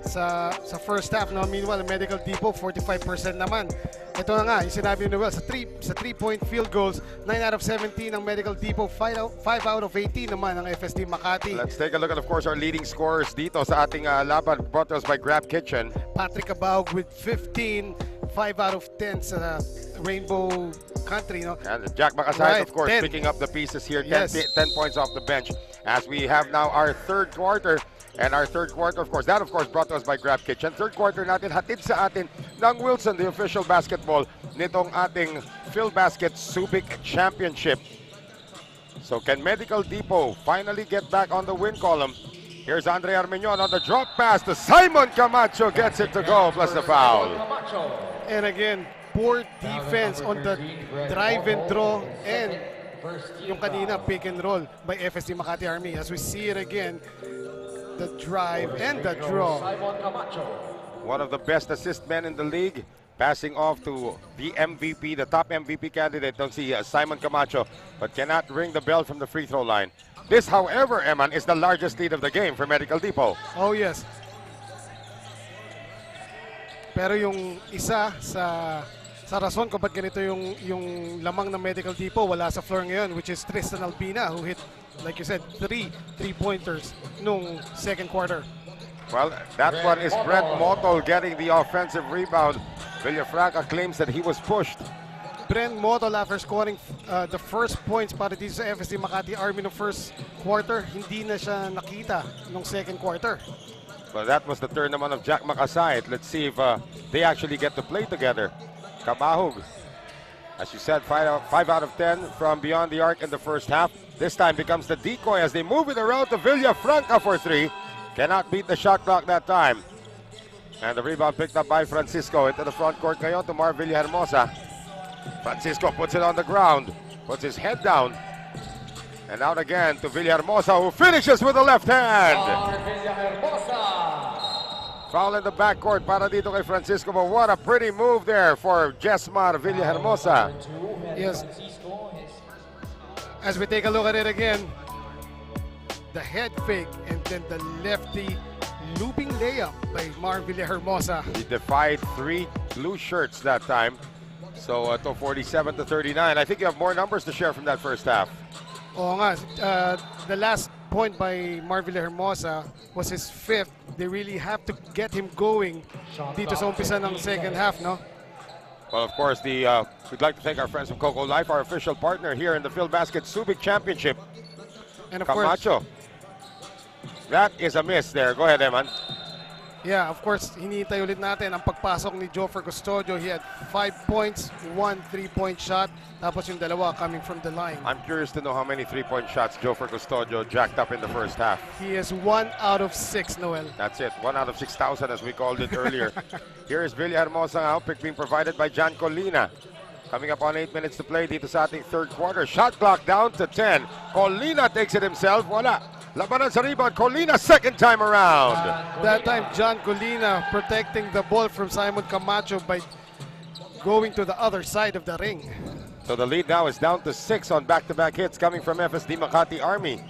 sa first half, no? Meanwhile, Medical Depot 45% naman. Ito na nga, yung sinabi ni Noel, sa 3-point field goals, 9 out of 17 ng Medical Depot, 5 out of 18 naman ng FSD Makati. Let's take a look at, of course, our leading scorers dito sa ating laban brought to us by Grab Kitchen. Patrick Cabao with 15, 5 out of 10 sa Rainbow Country, no? And Jack Makasay, Right, of course, 10. picking up the pieces here, Yes. 10 points off the bench. As we have now our third quarter. And our third quarter, of course, that of course brought to us by Grab Kitchen. Third quarter natin, hatid sa atin ng Wilson, the official basketball nitong ating Filbasket Subic Championship. So can Medical Depot finally get back on the win column? Here's Andre Armeñon on the drop pass to Simon Camacho, gets it to go, plus the foul. And again, poor defense on the drive and draw and yung kanina pick and roll by FSD Makati Army. As we see it again, the drive and the draw. One of the best assist men in the league, passing off to the MVP, the top MVP candidate, don't see Simon Camacho, but cannot ring the bell from the free throw line. This, however, Eman, is the largest lead of the game for Medical Depot. Oh yes. Pero yung isa sa rason kung ba't ganito yung lamang ng Medical Depot wala sa floor ngayon, which is Tristan Albina, who hit, like you said, 3 3-pointers nung second quarter. Well, that one is Brent Motol getting the offensive rebound. Villafranca claims that he was pushed. Brent Motol, after scoring the first points para dito sa FSD Makati Army no first quarter, hindi na siya nakita nung second quarter. Well, that was the turn naman of Jack Makasay. Let's see if they actually get to play together. Kabahug, as you said, 5 out of 10 from beyond the arc in the first half. This time becomes the decoy as they move it around to Villafranca for 3. Cannot beat the shot clock that time. And the rebound picked up by Francisco into the front court ngayon to Mar Villahermosa. Francisco puts it on the ground, puts his head down. And out again to Villahermosa, who finishes with the left hand. Foul in the backcourt para dito kay Francisco, but what a pretty move there for Jesmar Villahermosa. Yes. As we take a look at it again, the head fake and then the lefty looping layup by Mar Villahermosa. He defied 3 blue shirts that time. So to 47-39. I think you have more numbers to share from that first half. Oo nga, the last point by Mar Villahermosa was his 5th. They really have to get him going dito sa umpisa ng second half, no? Well, of course, we'd like to thank our friends from Coco Life, our official partner here in the Filbasket Subic Championship. And of Camacho. That is a miss there. Go ahead, Eman. Yeah, of course, hinihintay ulit natin ang pagpasok ni Joffer Custodio. He had 5 points, 1 3-point shot, tapos yung dalawa coming from the line. I'm curious to know how many 3-point shots Joffer Custodio jacked up in the first half. He is 1 out of 6, Noel. That's it. 1 out of 6,000 as we called it earlier. Here is Villahermosa now, pick being provided by John Colina. Coming up on 8 minutes to play dito sa ating third quarter. Shot clock down to 10. Colina takes it himself. Wala. Labanan sa rebound. Colina second time around. That time, John Colina protecting the ball from Simon Camacho by going to the other side of the ring. So the lead now is down to 6 on back-to-back hits coming from FSD Makati Army.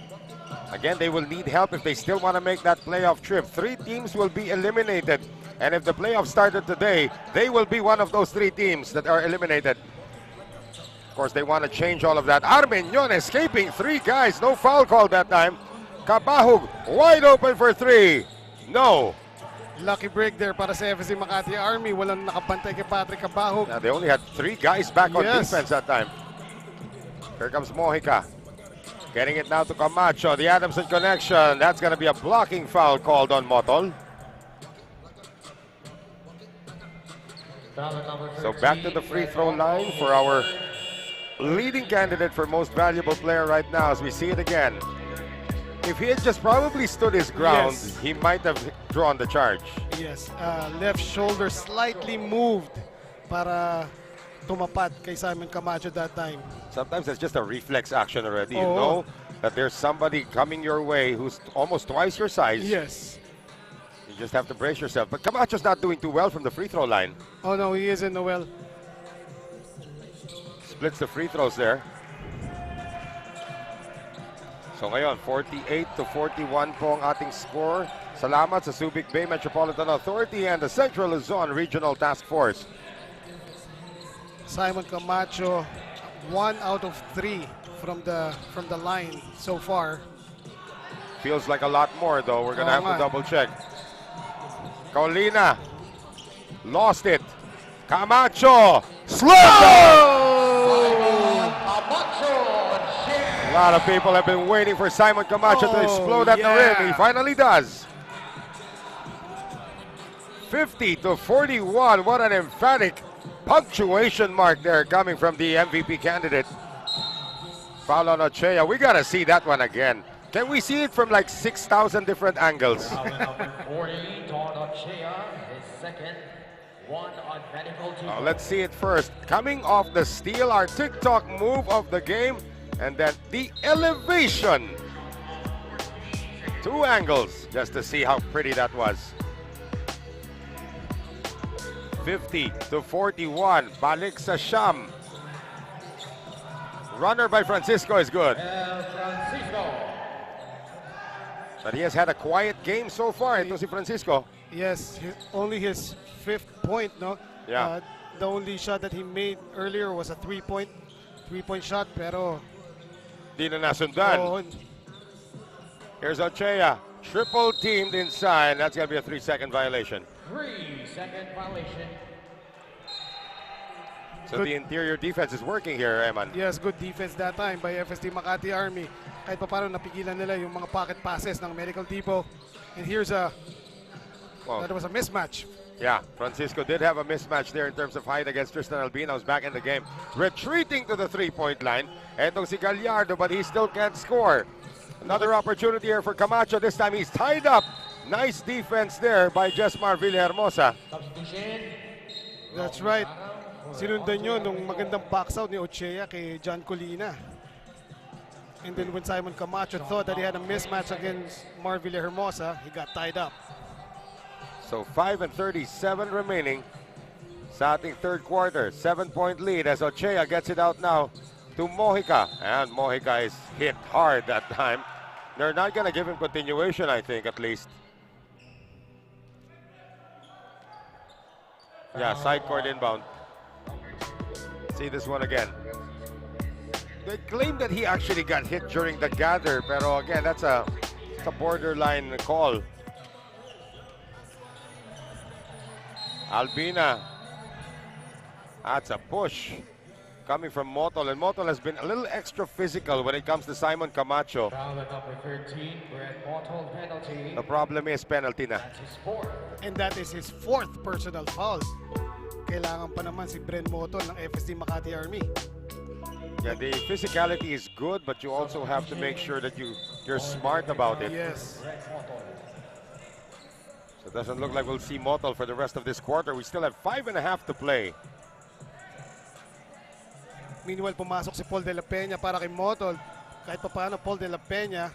Again, they will need help if they still want to make that playoff trip. 3 teams will be eliminated. And if the playoffs started today, they will be one of those 3 teams that are eliminated. Of course, they want to change all of that. Armeñon escaping 3 guys. No foul call that time. Kabahug wide open for 3. No. Lucky break there para sa FSD Makati Army. Walang nakapantay kay Patrick Cabahog. Now, they only had 3 guys back on Yes. defense that time. Here comes Mojica. Getting it now to Camacho. The Adamson connection. That's going to be a blocking foul called on Motol. So back to the free throw line for our leading candidate for most valuable player right now as we see it again. If he had just probably stood his ground, Yes. he might have drawn the charge. Yes, left shoulder slightly moved para tumapat kay Simon Camacho that time. Sometimes it's just a reflex action already. You Oo. know that there's somebody coming your way who's almost twice your size. Yes. You just have to brace yourself. But Camacho's not doing too well from the free throw line. Oh no, he isn't, Noel. Splits the free throws there. So ngayon, 48-41 po ang ating score. Salamat sa Subic Bay Metropolitan Authority and the Central Luzon Regional Task Force. Simon Camacho, 1 out of 3 from the line so far. Feels like a lot more though. We're gonna Oo have to nga. double check. Kaolina lost it. Camacho slipped! A lot of people have been waiting for Simon Camacho to Oh, explode at the rim. He yeah. finally does. 50-41. What an emphatic punctuation mark there coming from the MVP candidate. Foul on Ochea. We gotta see that one again. Can we see it from like 6,000 different angles? Number 40, Don Ochea, his second, one on medical team. Let's see it first. Coming off the steal, our TikTok move of the game, and then the elevation. 2 angles just to see how pretty that was. 50-41. Balik sa Sham. Runner by Francisco is good. Francisco. But he has had a quiet game so far. Ito si Francisco. Yes, only his 5th point, no? Yeah. The only shot that he made earlier was a three-point shot, pero Di na nasundan. oh, Here's Ochea. Triple teamed inside. That's going to be a 3-second violation. 3-second violation. So Good. the interior defense is working here, Eman. yes, good defense that time by FSD Makati Army. Kahit pa paano napigilan nila yung mga pocket passes ng Medical Depot. And here's that was a mismatch. Yeah, Francisco did have a mismatch there in terms of height against Tristan Albina, who's back in the game. Retreating to the three-point line. Etong si Gallardo, but he still can't score. Another opportunity here for Camacho. This time he's tied up. Nice defense there by Jesmar Villahermosa. Substitution. That's right. Sinundan yun nung magandang box out ni Ochea kay John Colina. And then when Simon Camacho thought that he had a mismatch against Mar Villahermosa, he got tied up. So 5:37 remaining sa ating third quarter. 7-point lead as Ochea gets it out now to Mojica. And Mojica is hit hard that time. They're not going to give him continuation, I think, at least. Yeah, side court inbound. See this one again. They claim that he actually got hit during the gather, pero again, that's a borderline call. Albina. That's a push coming from Motol, and Motol has been a little extra physical when it comes to Simon Camacho. Foul at number 13, Brett Motol penalty. The problem is penalty na. That's his fourth. And that is his 4th personal foul. Kailangan pa naman si Bren Motol ng FSD Makati Army. Yeah, the physicality is good, but you also have to make sure that you're smart about it. Yes. Brett Motol. So it doesn't look like we'll see Motol for the rest of this quarter. We still have 5.5 to play. Meanwhile, pumasok si Paul de la Peña para kay Motol. Kahit pa paano, Paul de la Peña,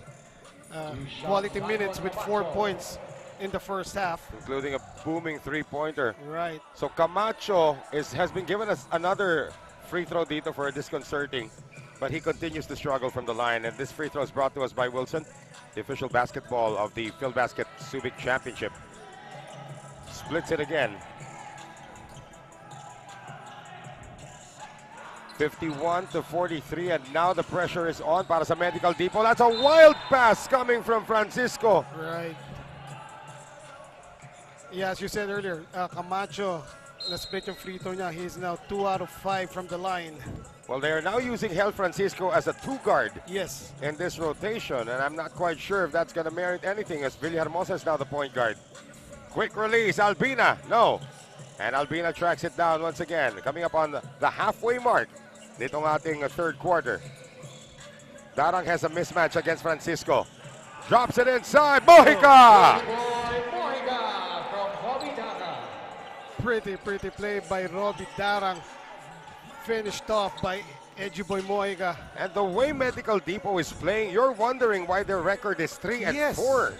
quality minutes with 4 points in the first half. Including a booming three-pointer. Right. So Camacho has been given us another free throw dito for a disconcerting, but he continues to struggle from the line. And this free throw is brought to us by Wilson, the official basketball of the Filbasket Subic Championship. Splits it again. 51-43, and now the pressure is on para sa Medical Depot. That's a wild pass coming from Francisco. Right. Yeah, as you said earlier, Camacho, na-split yung free throw niya. He's now 2 out of 5 from the line. Well, they are now using Hel Francisco as a 2 guard Yes. in this rotation, and I'm not quite sure if that's going to merit anything as Villahermosa is now the point guard. Quick release, Albina, no. And Albina tracks it down once again, coming up on the halfway mark nitong ating third quarter. Darang has a mismatch against Francisco. Drops it inside, Mojica! Pretty play by Robbie Darang. Finished off by Edgy Boy Mojica. And the way Medical Depot is playing, you're wondering why their record is 3-4.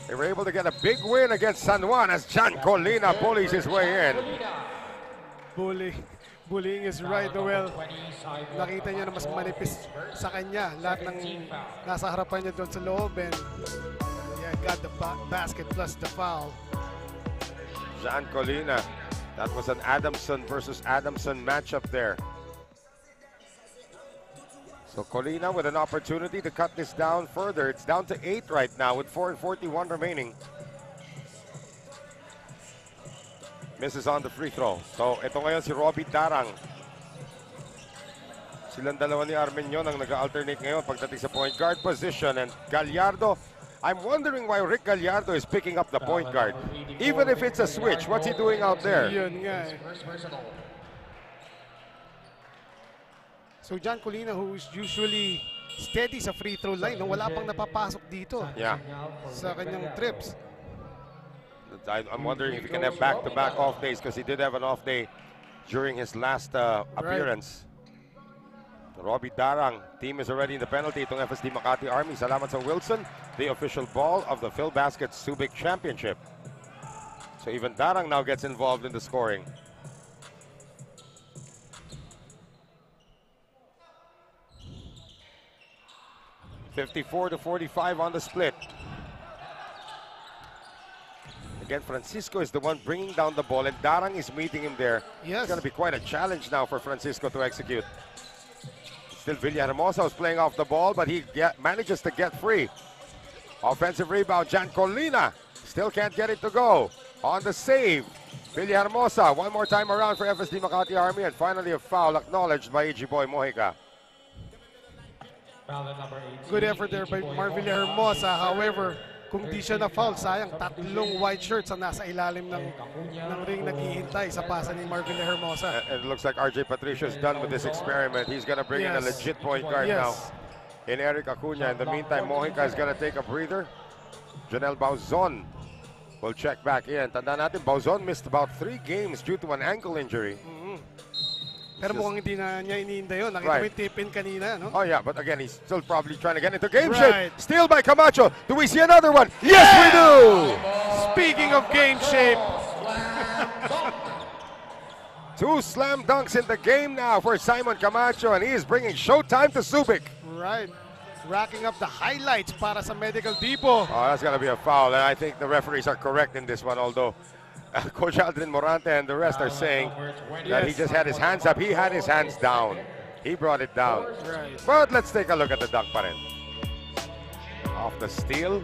They were able to get a big win against San Juan as John Colina bullies his way in. Bullying is right, Noel. Nakita niya na mas manipis sa kanya. Lahat ng nasa harapan niya doon sa loob. And yeah, got the basket plus the foul. John Colina. That was an Adamson versus Adamson matchup there. So Colina with an opportunity to cut this down further. It's down to 8 right now with 4:41 remaining. Misses on the free throw. So ito ngayon si Robbie Darang. Silang dalawa ni Armenio ang nag-alternate ngayon pagdating sa point guard position. And Gallardo, I'm wondering why Rick Gallardo is picking up the point guard. Even if it's a switch, what's he doing out there? Yun nga eh. So John Colina, who's usually steady sa free throw line, no, wala pang napapasok dito sa kanyang trips. I'm wondering if he can have back-to-back off days because he did have an off day during his last appearance. Robbie Darang, team is already in the penalty. Itong FSD Makati Army. Salamat sa Wilson, the official ball of the Filbasket Subic Championship. So even Darang now gets involved in the scoring. (54-45) on the split. Again, Francisco is the one bringing down the ball, and Darang is meeting him there. Yes. It's going to be quite a challenge now for Francisco to execute. Still Villahermosa was playing off the ball, but he manages to get free. Offensive rebound, Jan Colina. Still can't get it to go. On the save, Villahermosa. One more time around for FSD Makati Army, and finally a foul acknowledged by Edgy Boy Mojica. Good effort there by Marvin Hermosa. However, kung di siya na-foul, sayang tatlong white shirts ang nasa ilalim ng ring naghihintay sa pasa ni Marvin Hermosa. And it looks like RJ Patricio is done with this experiment. He's going to bring in a legit point guard now in Eric Acuña. In the meantime, Mojica is going to take a breather. Janelle Bauzon will check back in. Tanda natin, Bauzon missed about 3 games due to an ankle injury. Pero mukhang hindi na niya iniinda yun. Nakita mo yung tip-in kanina, no? Oh yeah, but again, he's still probably trying to get into game shape. Steal by Camacho. Do we see another one? Yes, we do! Speaking of game shape. 2 slam dunks in the game now for Simon Camacho, and he is bringing showtime to Subic. Right. Racking up the highlights para sa Medical Depot. Oh, that's going to be a foul, and I think the referees are correct in this one, although Coach Aldrin Morante and the rest are saying that he just had his hands up. He had his hands down. He brought it down. Right. But let's take a look at the dunk pa rin. Off the steal.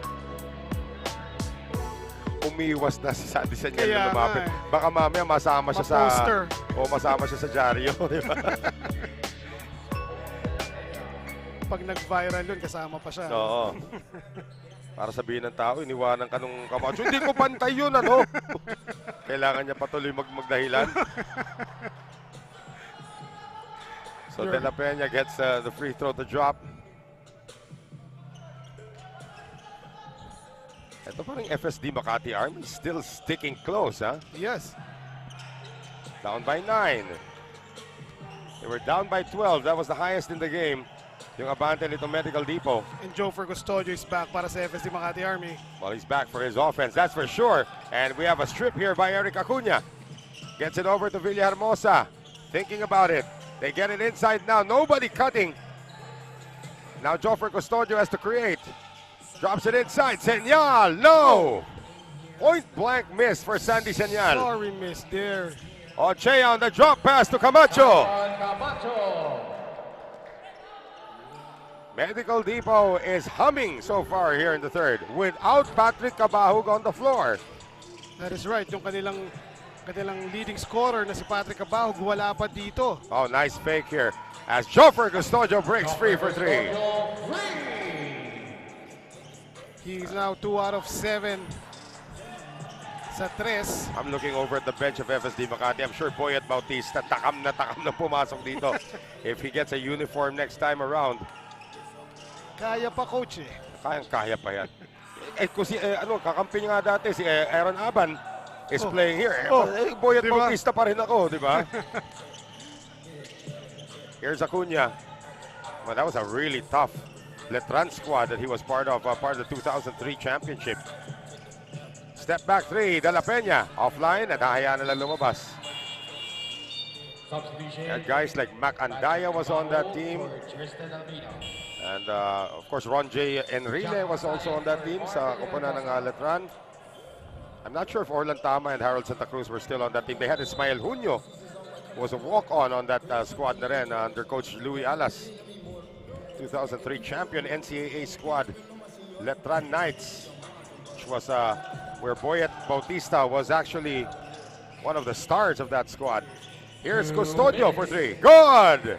Umiwas na si Sandy Senyal na lumapit. Baka mamaya masama siya sa poster. O masama siya sa dyaryo, di ba? Pag nag-viral yun, kasama pa siya. Oo. Para sabihin ng tao, iniwanan ka nung Camacho. Hindi ko pantay yun, ano? Kailangan niya patuloy magdahilan. So De La Peña gets the free throw to drop. Ito pa rin FSD Makati Army still sticking close, huh? Yes. Down by 9. They were down by 12. That was the highest in the game. Yung abante nitong Medical Depot. And Jofer Custodio is back para sa FSD Makati Army. Well, he's back for his offense, that's for sure. And we have a strip here by Eric Acuña. Gets it over to Villahermosa. Thinking about it. They get it inside now. Nobody cutting. Now Jofer Custodio has to create. Drops it inside. Senyal, no! Point blank miss for Sandy Senyal. Sorry, miss there. Ochea on the drop pass to Camacho. Medical Depot is humming so far here in the third without Patrick Cabahug on the floor. That is right. Yung kanilang leading scorer na si Patrick Cabahug wala pa dito. Oh, nice fake here as Joffer Custodio breaks free for three. He's now 2 out of 7 sa tres. I'm looking over at the bench of FSD Makati. I'm sure Boyet Bautista takam na pumasok dito. If he gets a uniform next time around. Kaya pa, coach eh. Kaya pa yan. Kung si, kakampi niya nga dati, si Aaron Aban is playing here. Boyet diba? Bautista pa rin ako, di ba? Here's Acuna. Well, that was a really tough Letran squad that he was part of the 2003 championship. Step back three, De La Peña. Offline, at hahayaan na lang lumabas. And guys like Mac Andaya was on that team. And of course, Ron J. Enrile was also on that team sa kupunan ng Letran. I'm not sure if Orlan Tama and Harold Santa Cruz were still on that team. They had Ismael Junio, who was a walk-on on that squad na rin, under coach Louis Alas. 2003 champion NCAA squad, Letran Knights, which was where Boyet Bautista was actually one of the stars of that squad. Here's Custodio for three. Good!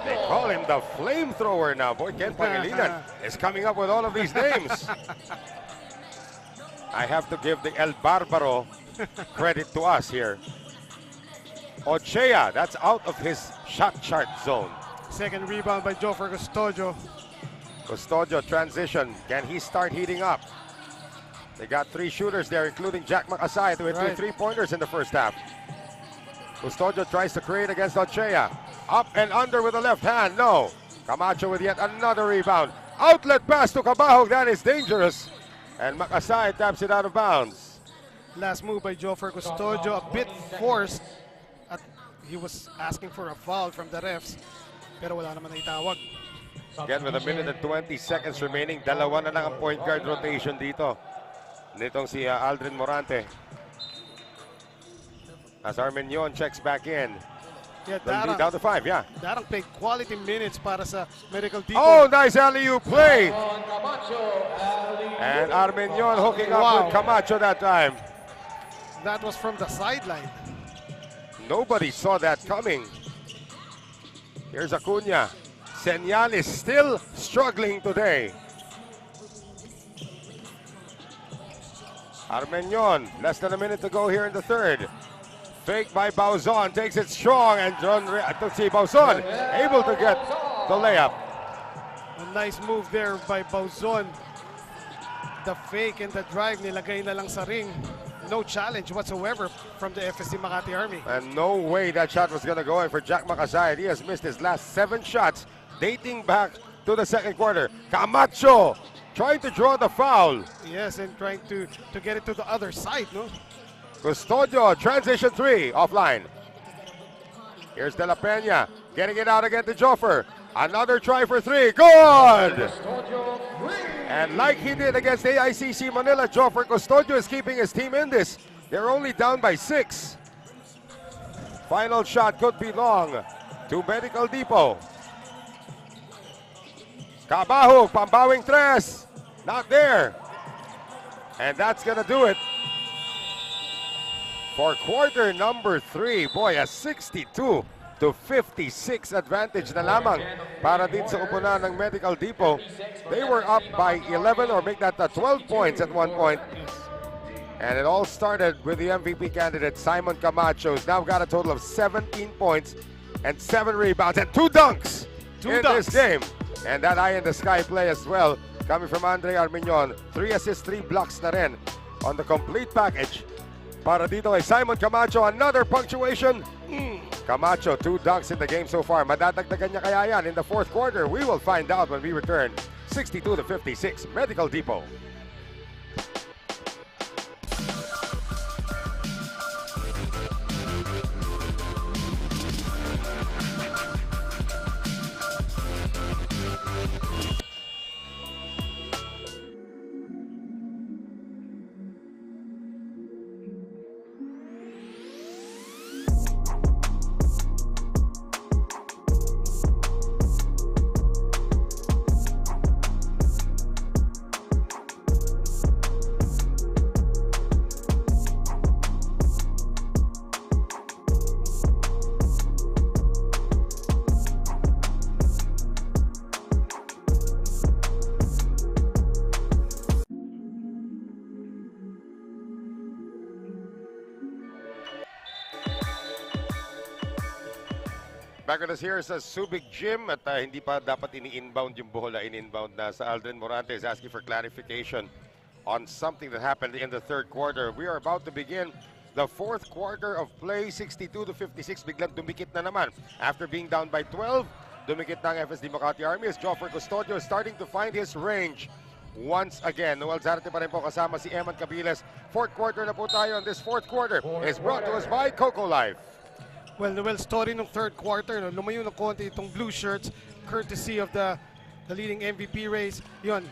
They call him the flamethrower now. Boy, Ken Pangilinan is coming up with all of these names. I have to give the El Barbaro credit to us here. Ochea, that's out of his shot chart zone. Second rebound by Joffer Custodio. Custodio transition. Can he start heating up? They got 3 shooters there, including Jack Macasay, who hit 2 3-pointers in the first half. Custodio tries to create against Ochea. Up and under with the left hand. No. Camacho with yet another rebound. Outlet pass to Cabahug. That is dangerous. And Macasay taps it out of bounds. Last move by Joffer Custodio, a bit forced. He was asking for a foul from the refs, pero wala naman naitawag. Again, with a minute and 20 seconds remaining, dalawa na lang ang point guard rotation dito. Nitong si Aldrin Morante. As Armenion checks back in. Yeah, Lead down to 5, yeah. Darang played quality minutes para sa Medical Depot. Oh, nice alley-oop play. And Armenion hooking up with Camacho that time. That was from the sideline. Nobody saw that coming. Here's Acuna. Senyal is still struggling today. Armenion, less than a minute to go here in the third. Fake by Bauzon, takes it strong, and Bauzon able to get the layup. A nice move there by Bauzon. The fake and the drive nilagay na lang sa ring. No challenge whatsoever from the FSD Makati Army. And no way that shot was going to go in for Jack Macasay. He has missed his last 7 shots dating back to the second quarter. Camacho trying to draw the foul. Yes, and trying to get it to the other side, no? Custodio, transition 3, offline. Here's De La Peña, getting it out again to Joffer. Another try for 3, good! And like he did against AICC Manila, Joffer Custodio is keeping his team in this. They're only down by 6. Final shot could be long to Medical Depot. Cabahug, pambawing tres. Not there. And that's going to do it for quarter number 3. Boy, a 62 to 56 advantage na lamang para din sa kupunan ng Medical Depot. They were up by 11 or make that 12 points at one point. And it all started with the MVP candidate, Simon Camacho, who's now got a total of 17 points and 7 rebounds and 2 dunks in this game. And that eye-in-the-sky play as well, coming from Andre Armenion. 3 assists, 3 blocks na rin on the complete package. Para dito kay Simon Camacho, another punctuation. Camacho, 2 dunks in the game so far. Madadagdagan niya kaya yan in the fourth quarter? We will find out when we return. 62 to 56, Medical Depot. Back with us here sa Subic Gym at hindi pa dapat ini-inbound yung bola. In-inbound na sa Aldrin Morante is asking for clarification on something that happened in the third quarter. We are about to begin the fourth quarter of play, 62-56. Biglang dumikit na naman. After being down by 12, dumikit na ang FSD Makati Army as Joffer Custodio is starting to find his range once again. Noel Zarte pa rin po kasama si Eman Cabiles. Fourth quarter na po tayo, and this fourth quarter is brought to us by Coco Life. Well, Noel, story ng third quarter, no? Lumayo ng konti itong blue shirts, courtesy of the leading MVP race. Yun,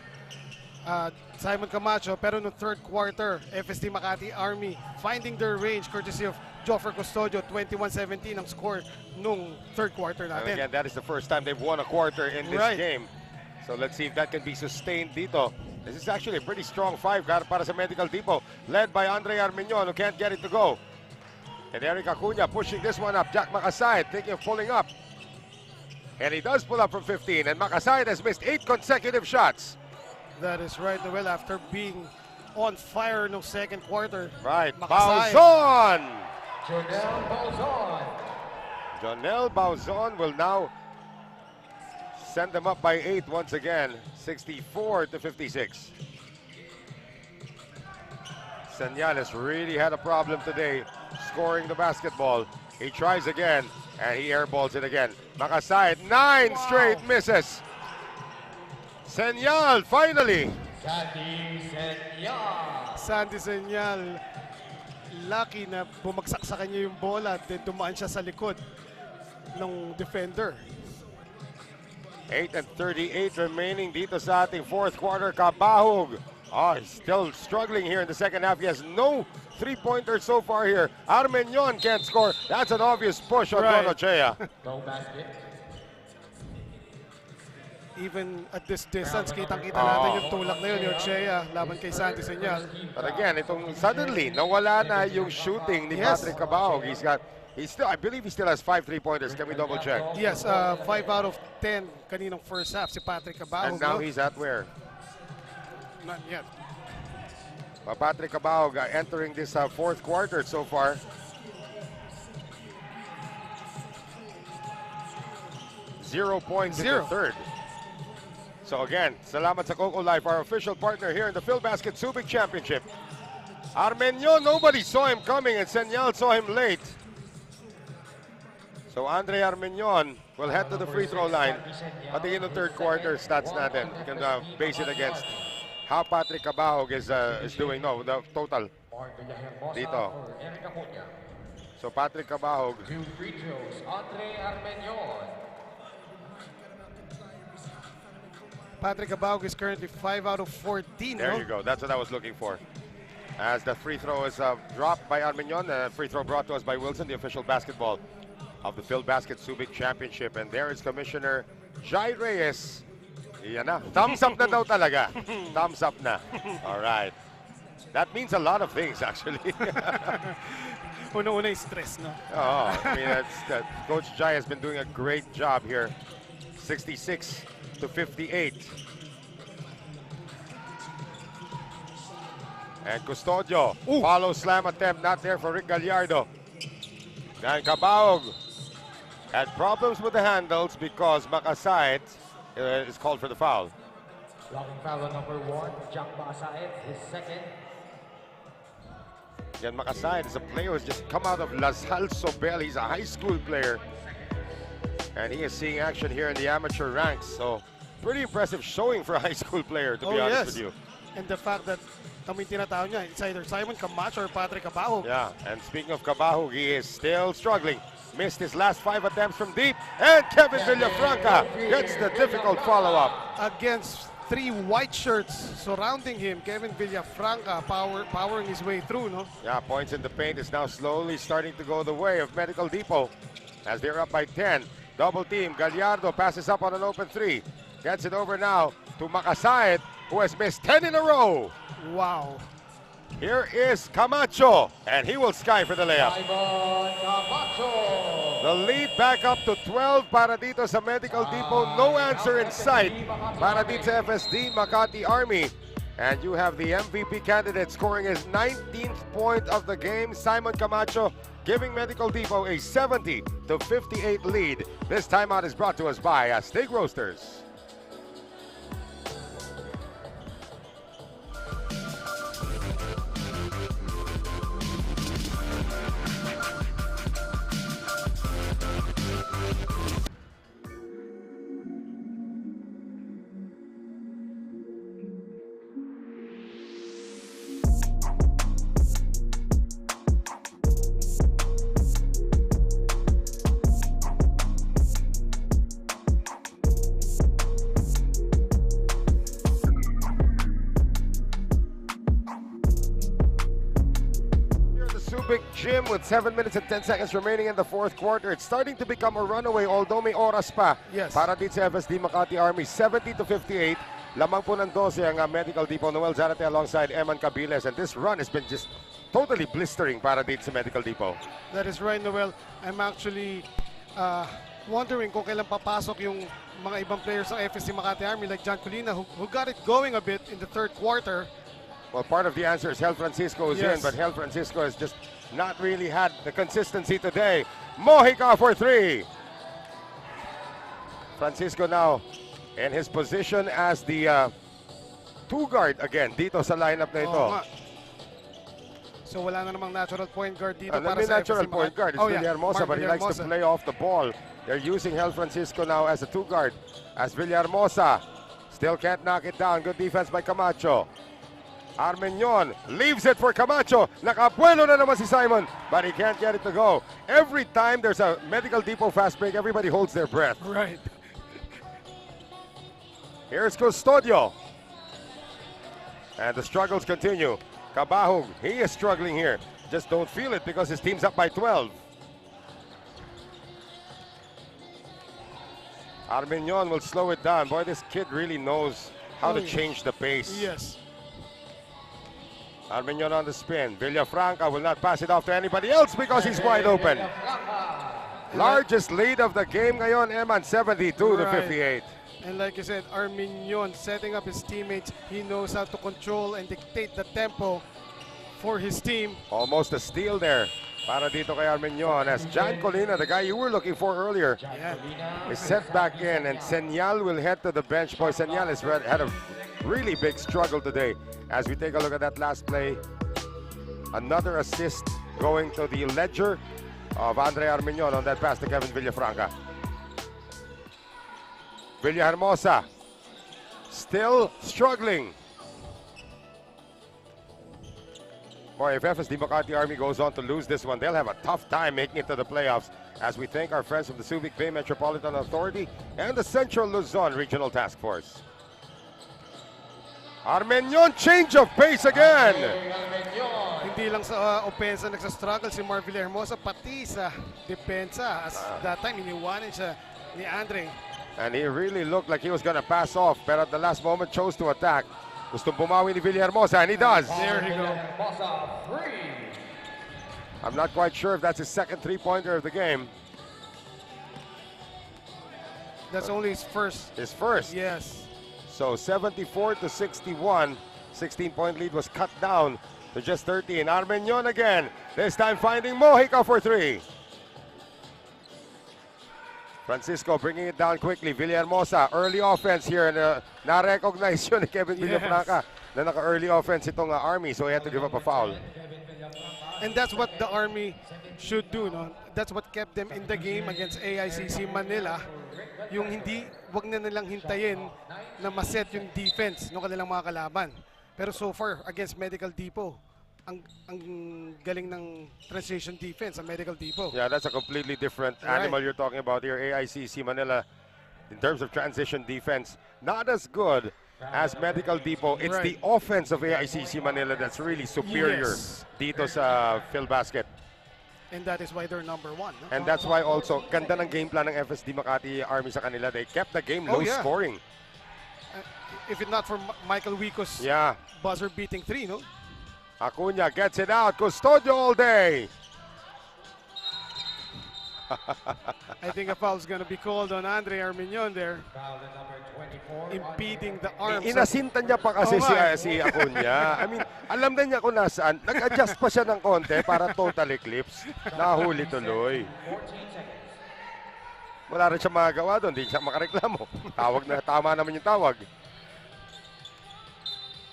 Simon Camacho, pero no third quarter, FSD Makati Army finding their range courtesy of Joffer Custodio. 21-17 ang score nung third quarter And natin. again, that is the first time they've won a quarter in this game. So let's see if that can be sustained dito. This is actually a pretty strong five para sa Medical Depot, led by Andre Armeñon, who can't get it to go. And Eric Acuña pushing this one up. Jack Makasayed thinking of pulling up. And he does pull up from 15. And Makasayed has missed 8 consecutive shots. That is right, Noel, after being on fire no second quarter. Right, Makasayed. Bauzon! Jonel Bauzon. Jonel Bauzon will now send them up by 8 once again. 64-56. Señales really had a problem today scoring the basketball. He tries again, and he airballs it again. Makasayed, 9 straight misses. Señal, finally. Sandy Senyal. Sandy Senyal, lucky na bumagsak sa kanya yung bola at then dumaan siya sa likod ng defender. 8:38 remaining dito sa ating fourth quarter. Kabahog. Oh, he's still struggling here in the second half. He has no three-pointer so far here. Armeñon can't score. That's an obvious push on Dono Chea. Go basket. Even at this distance, kitang-kita natin yung tulak na yun, yung Chea, laban kay Sandy Senyal. But again, itong suddenly, nawala na yung shooting ni Patrick Cabahog. I believe he still has 5 3-pointers. Can we double check? Yes, 5 out of 10 kaninang first half si Patrick Cabahog. And now he's at where? Not yet. Patrick Cabahog entering this fourth quarter so far. 0 points in the third. So again, salamat sa Coco Life, our official partner here in the Filbasket Subic Championship. Armeñon, nobody saw him coming, and Senyal saw him late. So Andre Armeñon will head to the free throw line. Patingin ng third quarter stats natin. You can base it against how Patrick Cabahog is doing. No, the total dito. So Patrick Cabahog. 2 free throws. Andre Armeñon. Patrick Cabahog is currently 5 out of 14. There no? you go. That's what I was looking for. As the free throw is dropped by Armeñon, free throw brought to us by Wilson, the official basketball of the Filbasket Subic Championship. And there is Commissioner Jai Reyes. Yan na. Thumbs up na daw talaga. Thumbs up na. All right. That means a lot of things, actually. Una-una yung stress, no? Oh, I mean, Coach Jai has been doing a great job here. 66-58. And Custodio, follow slam attempt, not there for Rick Gallardo. And Cabahog had problems with the handles because Makasayed is called for the foul. Blocking foul on number 1, Jack Makasayed, his second. Yan Makasayed is a player who's just come out of Lasal Sobel. He's a high school player. And he is seeing action here in the amateur ranks. So, pretty impressive showing for a high school player, to be honest with you. And the fact that kami tinatawag niya, it's either Simon Camacho or Patrick Cabahog. Yeah, and speaking of Cabahog, he is still struggling. Missed his last 5 attempts from deep. And Kevin Villafranca gets the difficult follow-up. Against 3 white shirts surrounding him, Kevin Villafranca powering his way through, no? Yeah, points in the paint is now slowly starting to go the way of Medical Depot as they're up by 10. Double team, Gallardo passes up on an open 3. Gets it over now to Makasayed, who has missed 10 in a row. Wow. Here is Camacho, and he will sky for the layup. Simon Camacho. The lead back up to 12 para dito sa Medical Depot. No answer in sight para dito sa FSD Makati Army. And you have the MVP candidate scoring his 19th point of the game. Simon Camacho giving Medical Depot a 70-58 lead. This timeout is brought to us by Steak Roasters. Subic Gym with 7 minutes and 10 seconds remaining in the fourth quarter. It's starting to become a runaway, although may oras pa. Yes. Para dito sa FSD Makati Army, 70-58. Lamang po ng 12 ang Medical Depot. Noel Zarate alongside Eman Cabiles. And this run has been just totally blistering para dito sa Medical Depot. That is right, Noel. I'm actually wondering kung kailan papasok yung mga ibang players ng FSD Makati Army like John Colina who got it going a bit in the third quarter. Well, part of the answer is Hel Francisco is in, Yes. but Hel Francisco has just not really had the consistency today. Mojica for three. Francisco now in his position as the two guard again dito sa lineup na ito. Oo nga. So wala na namang natural point guard dito para May sa natural FSD point guard. It's Villahermosa, but he likes to play off the ball. They're using Hel Francisco now as a two guard. As Villahermosa still can't knock it down. Good defense by Camacho. Armeñon leaves it for Camacho. Nakabuelo na naman si Simon, but he can't get it to go. Every time there's a Medical Depot fast break, everybody holds their breath. Right. Here's Custodio. And the struggles continue. Cabahug, he is struggling here. Just don't feel it because his team's up by 12. Armeñon will slow it down. Boy, this kid really knows how to change the pace. Yes. Armeñon on the spin. Villafranca will not pass it off to anybody else because he's wide open. Largest lead of the game ngayon, Eman, 72-58. And like you said, Armeñon setting up his teammates. He knows how to control and dictate the tempo for his team. Almost a steal there para dito kay Armeñon as John Colina, the guy you were looking for earlier, is set back in, and Senyal will head to the bench. Boy, Senyal has had a really big struggle today. As we take a look at that last play, another assist going to the ledger of Andre Armeñon on that pass to Kevin Villafranca. Villahermosa still struggling. Boy, if FSD Makati Army goes on to lose this one, they'll have a tough time making it to the playoffs, as we thank our friends from the Subic Bay Metropolitan Authority and the Central Luzon Regional Task Force. Armeñon, change of pace again. Hindi lang sa opensa nagsastruggle si Mar Villahermosa, pati sa depensa. As that time, iniwanan siya ni Andre. And he really looked like he was going to pass off, but at the last moment chose to attack. Gustong bumawi ni Villahermosa, and he does. There he goes. I'm not quite sure if that's his second three-pointer of the game. That's only his first. His first. Yes. So 74-61, 16-point lead was cut down to just 13. Armeñon again, this time finding Mojica for three. Francisco bringing it down quickly. Villahermosa, early offense here. And na-recognize yun ni Kevin Villafranca na naka-early offense itong Army, so he had to give up a foul. And that's what the Army should do, no? That's what kept them in the game against AICC Manila. Yung hindi, wag na nilang hintayin na maset yung defense ng kanilang mga kalaban. Pero so far, against Medical Depot, ang galing ng transition defense sa Medical Depot. Yeah, that's a completely different animal you're talking about here. AICC Manila, in terms of transition defense, not as good as Medical Depot. It's the offense of AICC Manila that's really superior dito sa Filbasket. And that is why they're number one. No? And that's why also, ganda ng game plan ng FSD Makati Army sa kanila. They kept the game low scoring. If it not for Michael Wico's buzzer-beating three, no? Acuna gets it out. Custodio all day. I think a foul's gonna be called on Andre Arminion there. Foul on number 24. Impeding the arms. Inasinta niya pa kasi Oo nga. si Acuna. I mean, alam na niya kung nasaan. Nag-adjust pa siya ng konti para total eclipse. Nahuli tuloy. 14 seconds. Wala rin siya magagawa doon. Hindi siya makareklamo. Tawag na, tama naman yung tawag.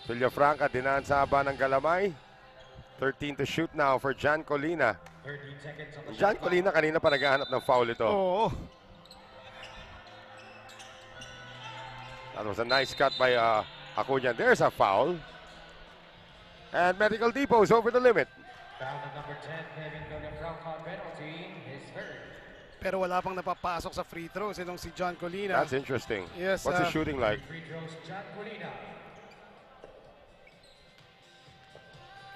Villafranca, dinaan sa haba ng galamay. 13 to shoot now for Jan Colina. 13 seconds on the Jan shot Colina kanina pa naghahanap ng foul ito. Oo. That was a nice cut by Acuna. There's a foul. And Medical Depot is over the limit. Foul on number 10, Kevin Villafranca, penalty, his third. Pero wala pang napapasok sa free throws itong si John Colina. That's interesting. Yes, What's his shooting like? Free throws, Jan Colina.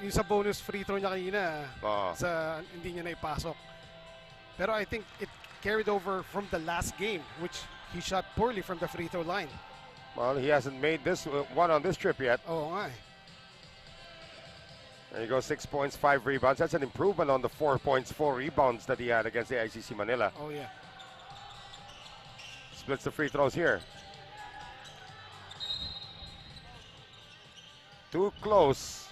Yung sa bonus free throw niya kanina, Oo. hindi niya na ipasok. Pero I think it carried over from the last game, which he shot poorly from the free throw line. Well, he hasn't made this one on this trip yet. Oo nga eh. There you go, 6 points, 5 rebounds. That's an improvement on the 4 points, 4 rebounds that he had against the AICC Manila. Oh yeah. Splits the free throws here. Too close.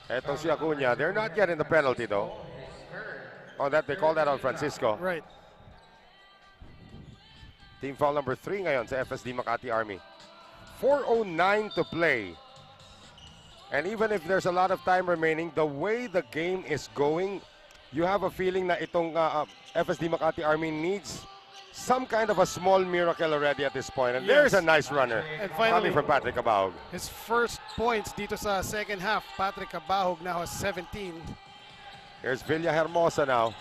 Etong si Acuna. They're not yet in the penalty though. Oh, that they call that on Francisco. Right. Team foul number 3 ngayon sa FSD Makati Army. 4:09 to play. And even if there's a lot of time remaining, the way the game is going, you have a feeling na itong FSD Makati Army needs some kind of a small miracle already at this point. And there's a nice runner And finally, coming from Patrick Cabahog. his first points dito sa second half. Patrick Cabahog now has 17. Here's Villahermosa now.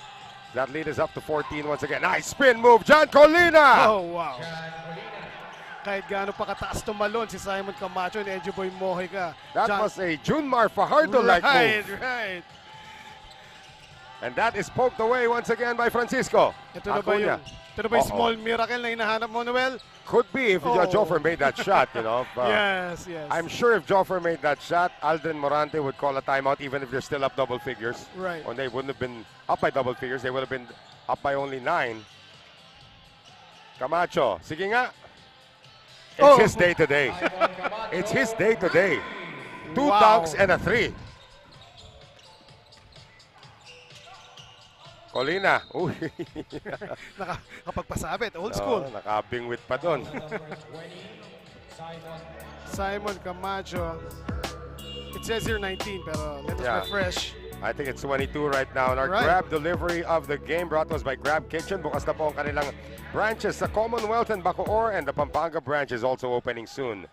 That lead is up to 14 once again. Nice spin move, Jan Colina! Oh wow. Kahit gaano pa kataas tumalon si Simon Camacho and Edyo Boy Mojica. That was a Junmar Fajardo-like Right, move. right. And that is poked away once again by Francisco. Ito na ba Acuna. yung small miracle na hinahanap mo, Noel? Could be if Joffer made that shot, you know. Yes, yes. I'm sure if Joffer made that shot, Aldrin Morante would call a timeout even if they're still up double figures. Right. Or they wouldn't have been up by double figures. They would have been up by only 9. Camacho, sige nga. It's his day today. It's his day today. 2 Wow. dunks and a 3. Colina. Uy. Nakapagpasabit, old school. Nakabingwit pa doon. Simon Camacho. It says here 19, pero let us Yeah. refresh. I think it's 22 right now. And our Right. Grab delivery of the game brought to us by Grab Kitchen. Bukas na po ang kanilang branches sa Commonwealth and Bacoor, and the Pampanga branch is also opening soon.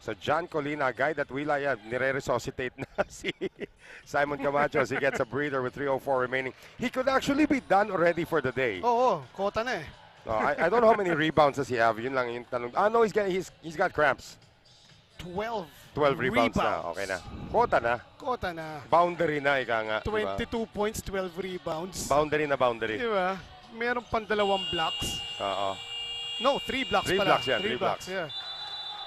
So John Colina, a guy that we like, nire-resuscitate na si Simon Camacho as he gets a breather with 3:04 remaining. He could actually be done already for the day. Oo, kota na eh. I don't know how many rebounds does he have. Yun lang yung tanong. No, he's got cramps. 12 rebounds na. Okay na. Kota na. Kota na. Boundary na, ika nga. 22 points, 12 rebounds. Boundary na boundary. Diba? Meron pang 2 blocks. Oo. No, 3 blocks 3 pala. blocks yan, 3 blocks. Yeah.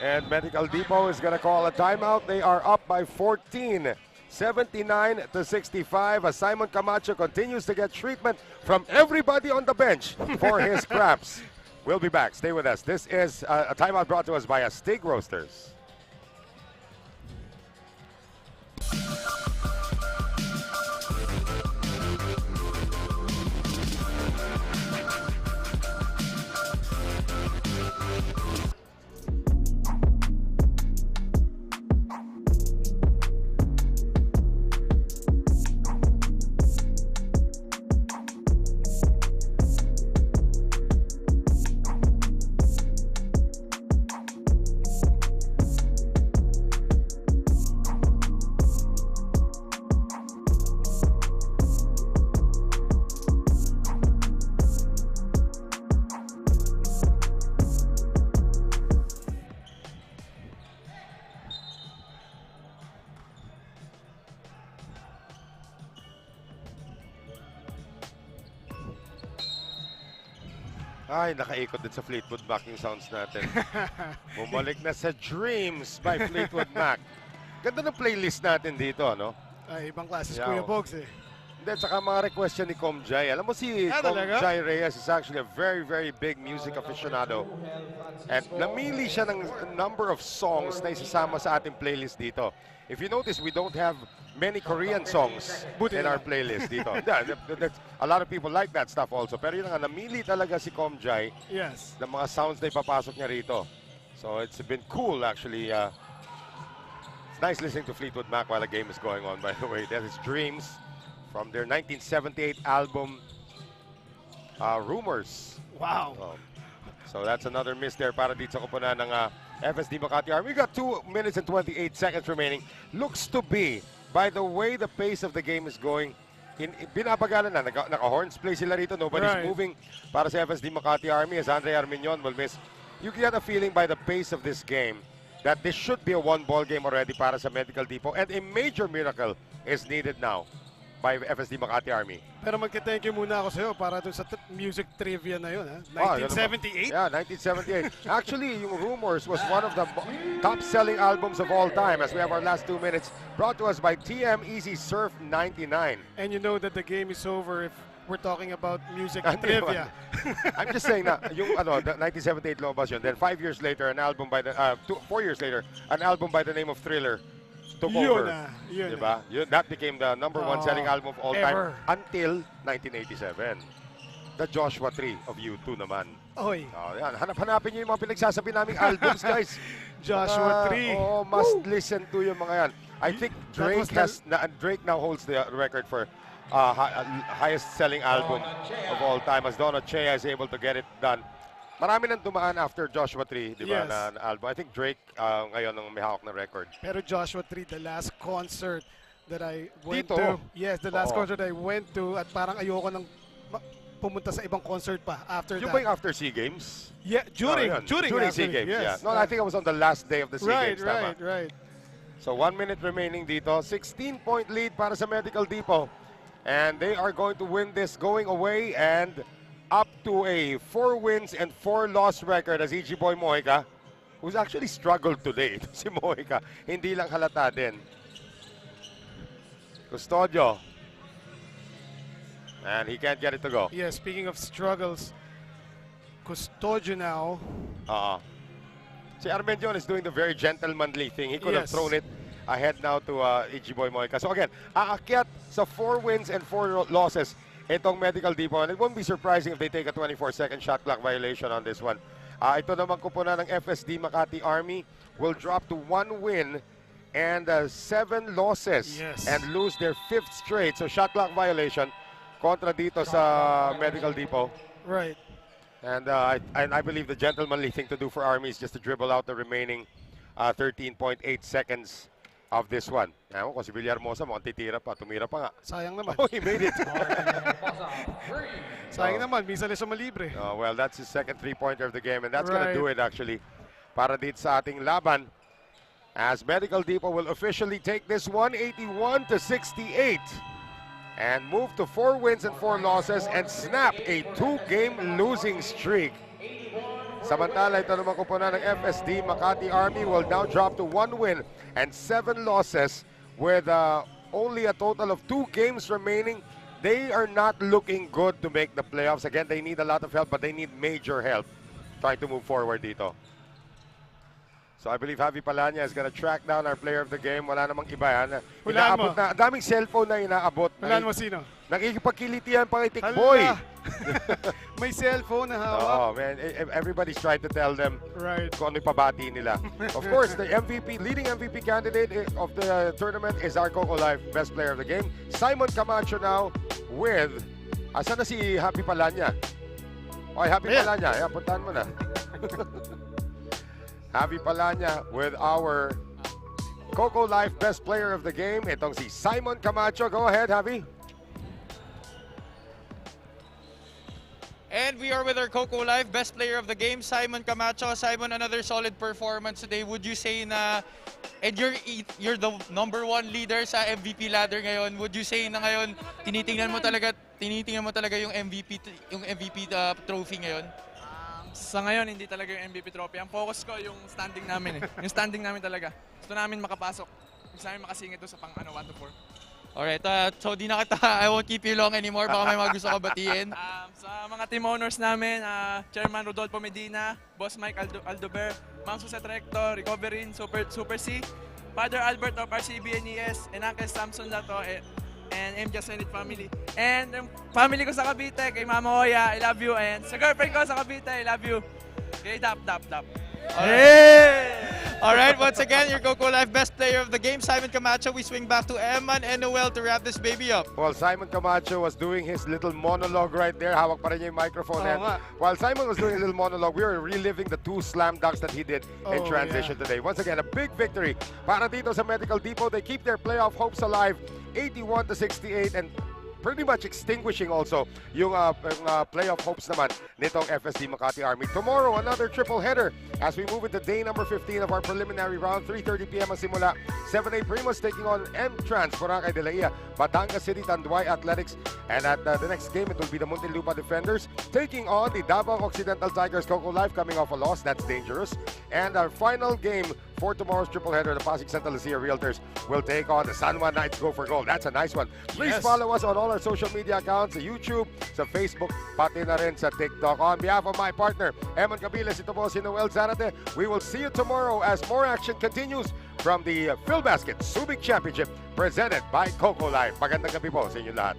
And Medical Depot is going to call a timeout. They are up by 14, 79 to 65. As Simon Camacho continues to get treatment from everybody on the bench for his cramps. We'll be back. Stay with us. This is a timeout brought to us by Steak Roasters. Ay, nakaikot din sa Fleetwood Mac yung sounds natin. Bumalik na sa Dreams by Fleetwood Mac. Ganda ng playlist natin dito, no? Ay, ibang klase si Yeah. Kuya Bogs eh. Then saka mga request ni Com Jai. Alam mo si Com talaga? Jai Reyes is actually a very, very big music aficionado. And namili siya ng number of songs na isasama sa ating playlist dito. If you notice, we don't have many Korean songs in our playlist dito. A lot of people like that stuff also. Pero yun nga, namili talaga si Com Jai Yes. ng mga sounds na ipapasok niya rito. So it's been cool actually. It's nice listening to Fleetwood Mac while the game is going on, by the way. That is Dreams from their 1978 album, Rumors. Wow. So that's another miss there para dito sa koponan ng FSD Makati Army. We got 2 minutes and 28 seconds remaining. Looks to be, by the way the pace of the game is going, binabagalan na. Naka-horns play sila rito. Nobody's moving para sa FSD Makati Army as Andre Arminion will miss. You get a feeling by the pace of this game that this should be a one-ball game already para sa Medical Depot, and a major miracle is needed now by FSD Makati Army. Pero magka-thank you muna ako sa'yo para dun sa music trivia na yun. 1978? Yeah, 1978. Actually, yung Rumors was one of the top-selling albums of all time, as we have our last 2 minutes, brought to us by TM Easy Surf 99. And you know that the game is over if we're talking about music trivia. I'm just saying na yung the 1978 lumabas yun. Then 5 years later, an album by the 4 years later, an album by the name of Thriller took over. Yun diba? That became the #1 selling album of all ever. time until 1987. The Joshua Tree of U2 naman. Oy. Yan. Hanapin niyo yung mga pinagsasabi naming albums, guys. Joshua Tree. Must listen to yung mga yan. I think Drake now holds the record for highest selling album of all time, as Donna Chea is able to get it done. Marami nang dumaan after Joshua Tree, di ba, na album. I think Drake ngayon ang may hawak na record. Pero Joshua Tree, the last concert that I went Dito? to. Yes, the last concert I went to, at parang ayoko nang pumunta sa ibang concert pa after Yung that. ba yung after SEA Games? Yeah, during SEA Games, yes. No, I think it was on the last day of the SEA Games. Right. So 1 minute remaining dito. 16-point lead para sa Medical Depot. And they are going to win this going away and up to a 4 wins and 4 loss record as EG Boy Mojica, who's actually struggled today. Si Mojica, hindi lang halata din. Custodio. And he can't get it to go. Yeah, speaking of struggles, Custodio now. Si Armenion is doing the very gentlemanly thing. He could have thrown it ahead now to EG Boy Mojica. So again, aakyat sa 4 wins and 4 losses itong Medical Depot. And it won't be surprising if they take a 24-second shot clock violation on this one. Ito naman kupunan ng FSD Makati Army will drop to 1 win and 7 losses and lose their 5th straight. So shot clock violation kontra dito sa Medical Depot. Right. And I believe the gentlemanly thing to do for Army is just to dribble out the remaining 13.8 seconds of this one. Ewan ko, si Villarmosa mukhang titira pa, tumira pa nga. Sayang naman. Oh, he made it. Sayang naman, minsan siya malibre. Well, that's his second 3-pointer of the game, and that's gonna do it actually para dito sa ating laban. As Medical Depot will officially take this one 81-68 and move to 4 wins and 4 losses and snap a 2-game losing streak. Samantala, ito naman kupunan ng FSD Makati Army will now drop to 1 win and 7 losses with only a total of 2 games remaining. They are not looking good to make the playoffs. Again, they need a lot of help, but they need major help trying to move forward dito. So I believe Javi Palanya is gonna track down our player of the game. Wala namang iba yan. Inaabot na, daming cellphone na inaabot. Wala mo sino? Nakikipagkilitian pang itik boy. May cellphone na hawak. Oh man, everybody's trying to tell them kung ano yung pabati nila. Of course, the leading MVP candidate of the tournament is our Coco Life best player of the game, Simon Camacho now with, asan na si Happy Palanya? Oy, Happy Palanya, puntahan mo na. Happy Palanya with our Coco Life best player of the game. Itong si Simon Camacho. Go ahead, Javi. And we are with our Coco Life best player of the game, Simon Camacho. Simon, another solid performance today. Would you say na, and you're the #1 leader sa MVP ladder ngayon. Would you say na ngayon tinitingnan mo talaga yung MVP trophy ngayon? Sa ngayon, hindi talaga yung MVP trophy. Ang focus ko yung standing namin Yung standing namin talaga. Gusto namin makapasok. Gusto namin makasingit doon sa pang 1 to 4. Alright, so di na kita, I won't keep you long anymore. Baka may mga gusto ka batiin. Sa mga team owners namin, Chairman Rodolfo Medina, Boss Mike Aldober, Ma'am Suset Rector, Recoverin, Super C, Father Albert of RCBNES, and Uncle Samson Lato, and MJ Senate family. And yung family ko sa Cavite, kay Mama Oya, I love you. And sa girlfriend ko sa Cavite, I love you. Okay, dap. Alright, once again, your Coco Life best player of the game, Simon Camacho. We swing back to Eman and Noel to wrap this baby up. Well, Simon Camacho was doing his little monologue right there. Hawak pa rin niya yung microphone. And while Simon was doing a little monologue, we were reliving the 2 slam dunks that he did in transition today. Once again, a big victory para dito sa Medical Depot. They keep their playoff hopes alive, 81-68, and pretty much extinguishing also yung playoff hopes naman nitong FSD Makati Army. Tomorrow, another triple header as we move into day number 15 of our preliminary round. 3:30 p.m. ang simula. 7A Primos taking on M-Trans, Boracay de la Ia, Batangas City, Tanduay Athletics. And at the next game, it will be the Muntinlupa Defenders taking on the Davao Occidental Tigers. Coco Life coming off a loss. That's dangerous. And our final game for tomorrow's triple header, the Pasig Santa Lucia Realtors will take on the San Juan Knights. Go for gold. That's a nice one. Please follow us on all our social media accounts, sa YouTube, sa Facebook, pati na rin sa TikTok. On behalf of my partner, Eman Cabiles, ito po si Noel Zarate. We will see you tomorrow as more action continues from the Filbasket Subic Championship presented by Coco Life. Magandang gabi po sa inyo lahat.